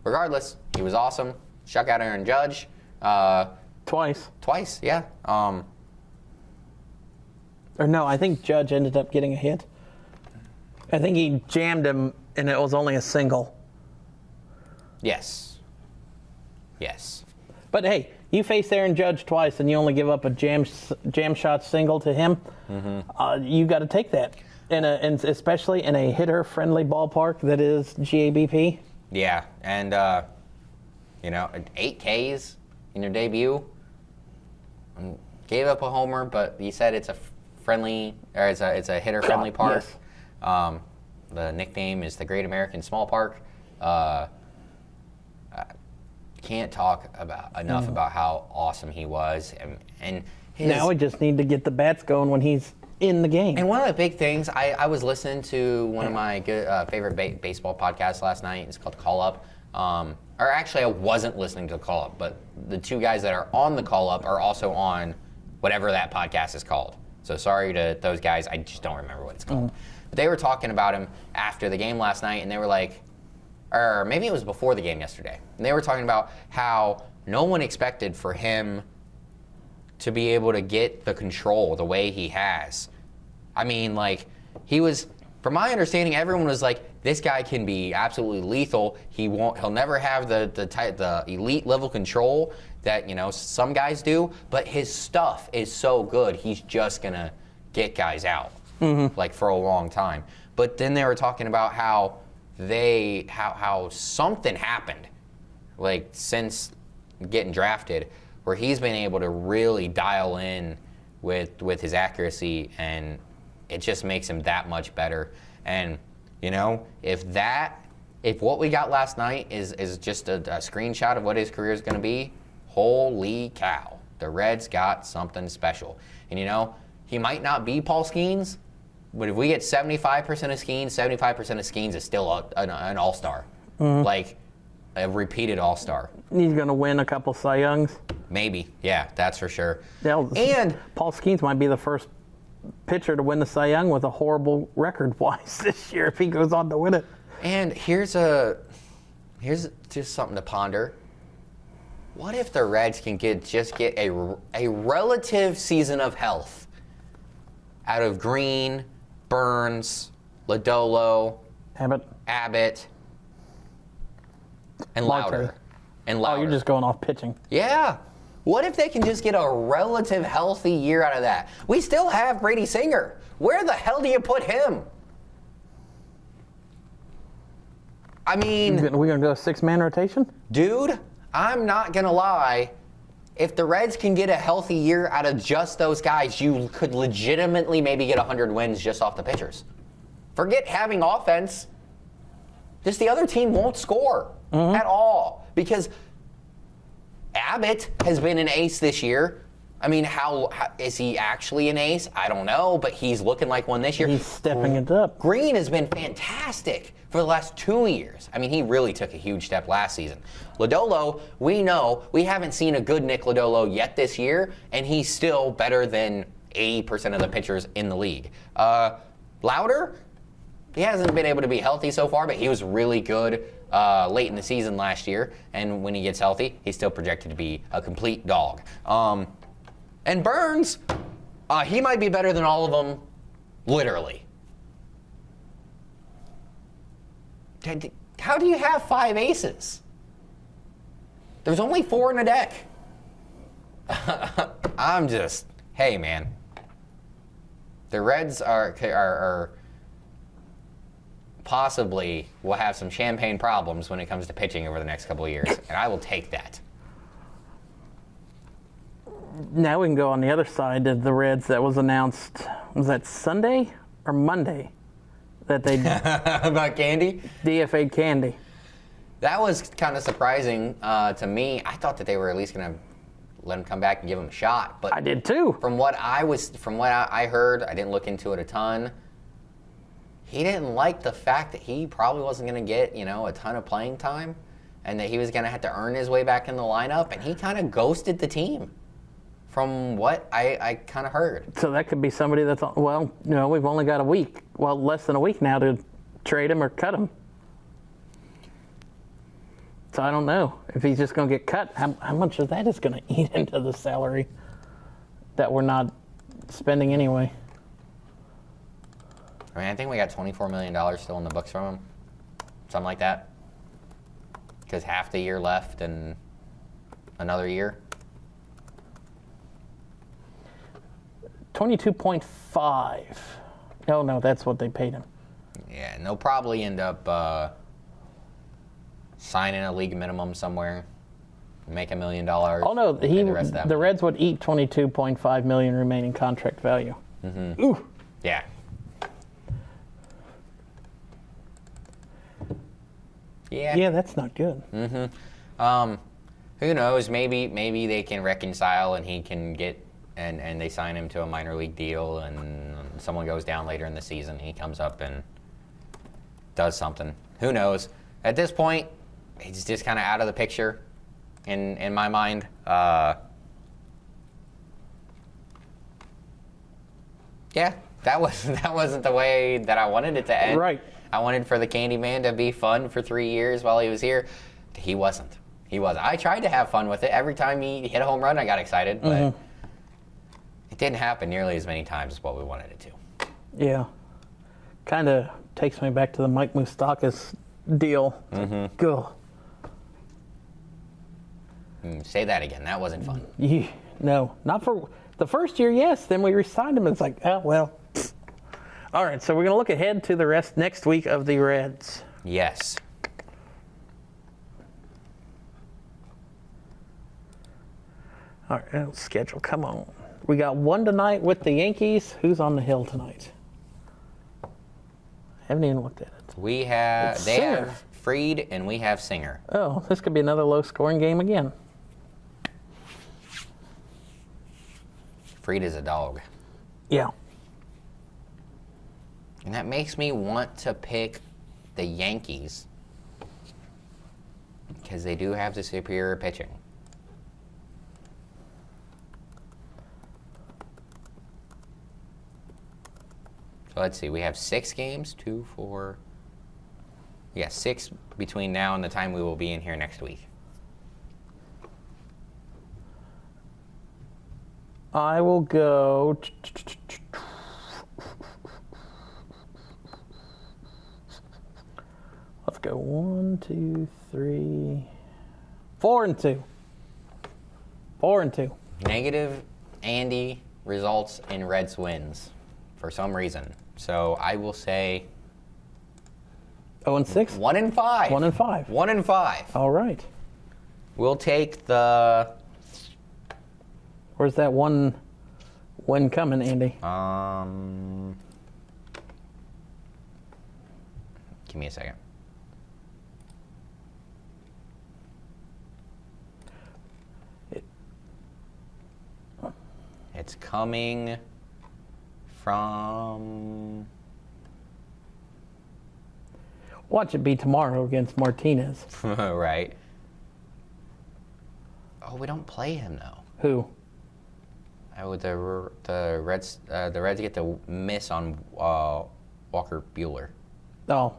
Regardless, he was awesome. Struck out Aaron Judge. Twice. Twice, yeah. Or no, I think Judge ended up getting a hit. I think he jammed him, and it was only a single. Yes. Yes. But hey, you face Aaron Judge twice, and you only give up a jam shot single to him. You got to take that, and especially in a hitter-friendly ballpark that is GABP. Yeah, and 8 Ks in your debut. Gave up a homer, but you said it's a friendly, or it's a hitter-friendly park. Yes. The nickname is the Great American Small Park. Can't talk enough about how awesome he was, and now we just need to get the bats going when he's in the game. And one of the big things, I was listening to one of my good, favorite baseball podcasts last night. It's called Call Up. Or actually, I wasn't listening to the Call Up, but the 2 guys that are on the Call Up are also on whatever that podcast is called. So sorry to those guys. I just don't remember what it's called. But they were talking about him after the game last night, and they were like, or maybe it was before the game yesterday. And they were talking about how no one expected for him to be able to get the control the way he has. I mean, like, he was, from my understanding, everyone was like, this guy can be absolutely lethal. He'll never have the elite level control that, some guys do, but his stuff is so good, he's just gonna get guys out, like, for a long time. But then they were talking about how something happened, like, since getting drafted, where he's been able to really dial in with his accuracy, and it just makes him that much better. And if what we got last night is just a screenshot of what his career is going to be, holy cow, the Reds got something special. And he might not be Paul Skeens, but if we get 75% of Skeens, 75% of Skeens is still an all-star, like a repeated all-star. He's going to win a couple Cy Youngs. Maybe, yeah, that's for sure. Yeah, and Paul Skeens might be the first pitcher to win the Cy Young with a horrible record-wise this year if he goes on to win it. And here's just something to ponder. What if the Reds can get a relative season of health out of Green, Burns, Lodolo, Abbott, and Louder? Oh, you're just going off pitching. Yeah. What if they can just get a relative healthy year out of that? We still have Brady Singer. Where the hell do you put him? I mean, Are we going to go a 6-man rotation? Dude, I'm not going to lie. If the Reds can get a healthy year out of just those guys, you could legitimately maybe get 100 wins just off the pitchers. Forget having offense. Just the other team won't score at all, because Abbott has been an ace this year. I mean, how is he actually an ace? I don't know, but he's looking like one this year. He's stepping it up. Green has been fantastic for the last 2 years. I mean, he really took a huge step last season. Lodolo, we know we haven't seen a good Nick Lodolo yet this year, and he's still better than 80% of the pitchers in the league. Louder, he hasn't been able to be healthy so far, but he was really good late in the season last year, and when he gets healthy, he's still projected to be a complete dog. And Burns, he might be better than all of them, literally. How do you have 5 aces? There's only 4 in a deck. I'm just, hey man. The Reds are possibly will have some champagne problems when it comes to pitching over the next couple of years, and I will take that. Now we can go on the other side of the Reds. That was announced, was that Sunday or Monday? That they About Candy? DFA'd Candy. That was kind of surprising to me. I thought that they were at least going to let him come back and give him a shot. But I did too. From what I heard, I didn't look into it a ton. He didn't like the fact that he probably wasn't going to get, a ton of playing time, and that he was going to have to earn his way back in the lineup, and he kind of ghosted the team. From what I kind of heard. So that could be somebody that's, we've only got less than a week now to trade him or cut him. So I don't know if he's just going to get cut. How much of that is going to eat into the salary that we're not spending anyway? I mean, I think we got $24 million still in the books from him. Something like that. Because half the year left and another year. 22.5. Oh, no, that's what they paid him. Yeah, and they'll probably end up signing a league minimum somewhere, make $1 million. Oh, no, the Reds would eat $22.5 million remaining contract value. Mm-hmm. Ooh. Yeah. Yeah, that's not good. Mm-hmm. Who knows? Maybe they can reconcile and he can get and they sign him to a minor league deal, and someone goes down later in the season. He comes up and does something. Who knows? At this point, he's just kind of out of the picture in my mind. Yeah, that wasn't the way that I wanted it to end. Right. I wanted for the Candyman to be fun for 3 years while he was here. He wasn't. I tried to have fun with it. Every time he hit a home run, I got excited, but it didn't happen nearly as many times as what we wanted it to. Yeah. Kind of takes me back to the Mike Moustakas deal. Mm-hmm. Go. Say that again. That wasn't fun. No, not for the first year, yes. Then we re-signed him. It's like, oh, well. All right, so we're going to look ahead to the rest next week of the Reds. Yes. All right, schedule. Come on. We got one tonight with the Yankees. Who's on the hill tonight? Haven't even looked at it. They Singer. have Fried and we have Singer. Oh, this could be another low-scoring game again. Fried is a dog. Yeah. And that makes me want to pick the Yankees because they do have the superior pitching. So let's see, we have 6 games, 2, 4, 6 between now and the time we will be in here next week. I will go. Let's go 1, 2, 3, 4 and 2. 4 and 2. Negative Andy results in Reds wins for some reason. So I will say 0 and 6. 1 and 5. 1 and 5. 1 and 5. All right. We'll take the. Where's that one win coming, Andy? Give me a second. It's coming from... Watch it be tomorrow against Martinez. Right. Oh, we don't play him, though. Who? The Reds get to miss on Walker Buehler. Oh.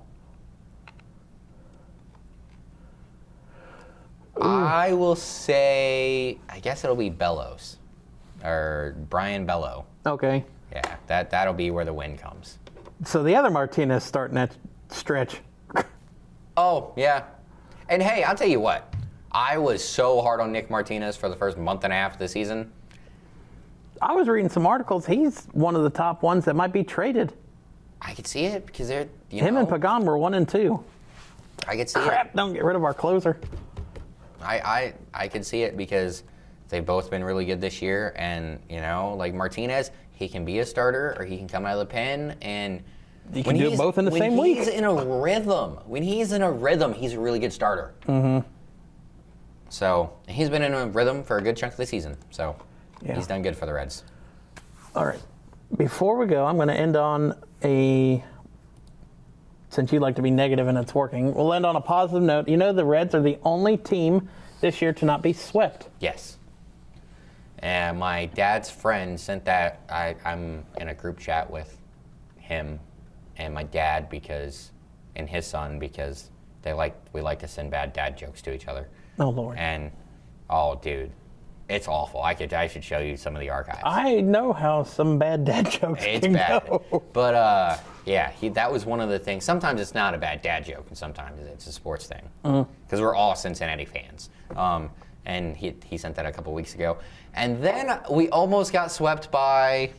I will say, I guess it'll be Bellows. Or Brian Bello. Okay. Yeah, that'll be where the win comes. So the other Martinez starting that stretch. Oh, yeah. And hey, I'll tell you what. I was so hard on Nick Martinez for the first month and a half of the season. I was reading some articles. He's one of the top ones that might be traded. I could see it because they're, Him and Pagan were 1 and 2. I could see Crap, it. don't get rid of our closer. I could see it because they've both been really good this year. And, like Martinez, he can be a starter or he can come out of the pen. And you can do both in the same week. When he's in a rhythm, he's a really good starter. Mm-hmm. So he's been in a rhythm for a good chunk of the season. So he's done good for the Reds. All right. Before we go, I'm going to end on since you like to be negative and it's working, we'll end on a positive note. The Reds are the only team this year to not be swept. Yes. And my dad's friend sent that. I'm in a group chat with him and my dad and his son because we like to send bad dad jokes to each other. Oh, Lord. And, dude, it's awful. I should show you some of the archives. I know how some bad dad jokes can bad. go. But, that was one of the things. Sometimes it's not a bad dad joke, and sometimes it's a sports thing. Because we're all Cincinnati fans. And he sent that a couple weeks ago. And then we almost got swept by...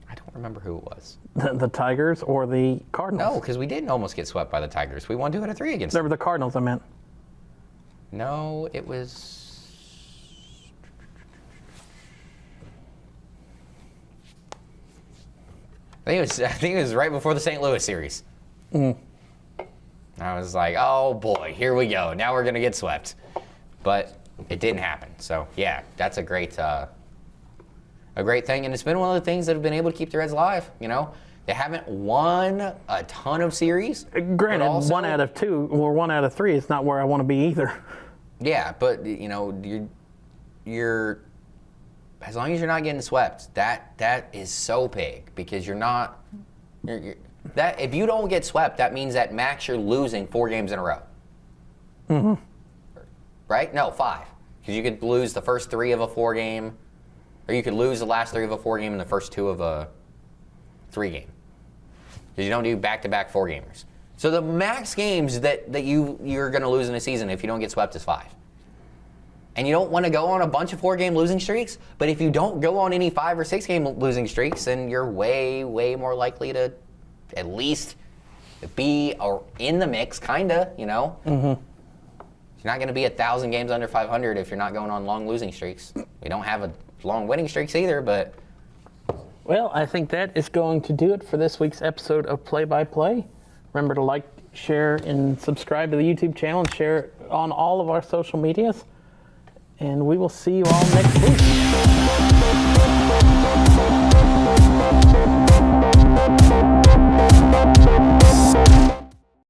I don't remember who it was. The Tigers or the Cardinals? No, because we didn't almost get swept by the Tigers. We won 2 out of 3 against They them. were the Cardinals, I meant. No, it was... I think it was right before the St. Louis series. I was like, oh boy, here we go. Now we're going to get swept. But it didn't happen. So, yeah, that's a great thing. And it's been one of the things that have been able to keep the Reds alive, They haven't won a ton of series. Granted, also, 1 out of 2 or 1 out of 3 is not where I want to be either. Yeah, but, you're as long as you're not getting swept, that is so big because you're not. That if you don't get swept, that means that max you're losing 4 games in a row. Mm-hmm. Right? No, 5, because you could lose the first 3 of a 4 game, or you could lose the last 3 of a 4 game and the first 2 of a 3 game. Because you don't do back-to-back 4 gamers. So the max games that you're going to lose in a season if you don't get swept is 5. And you don't want to go on a bunch of 4-game losing streaks, but if you don't go on any 5 or 6-game losing streaks, then you're way, way more likely to at least be in the mix, kinda, Mm-hmm. You're not going to be 1,000 games under 500 if you're not going on long losing streaks. We don't have a long winning streaks either, but... Well, I think that is going to do it for this week's episode of Play by Play. Remember to like, share, and subscribe to the YouTube channel and share it on all of our social medias. And we will see you all next week.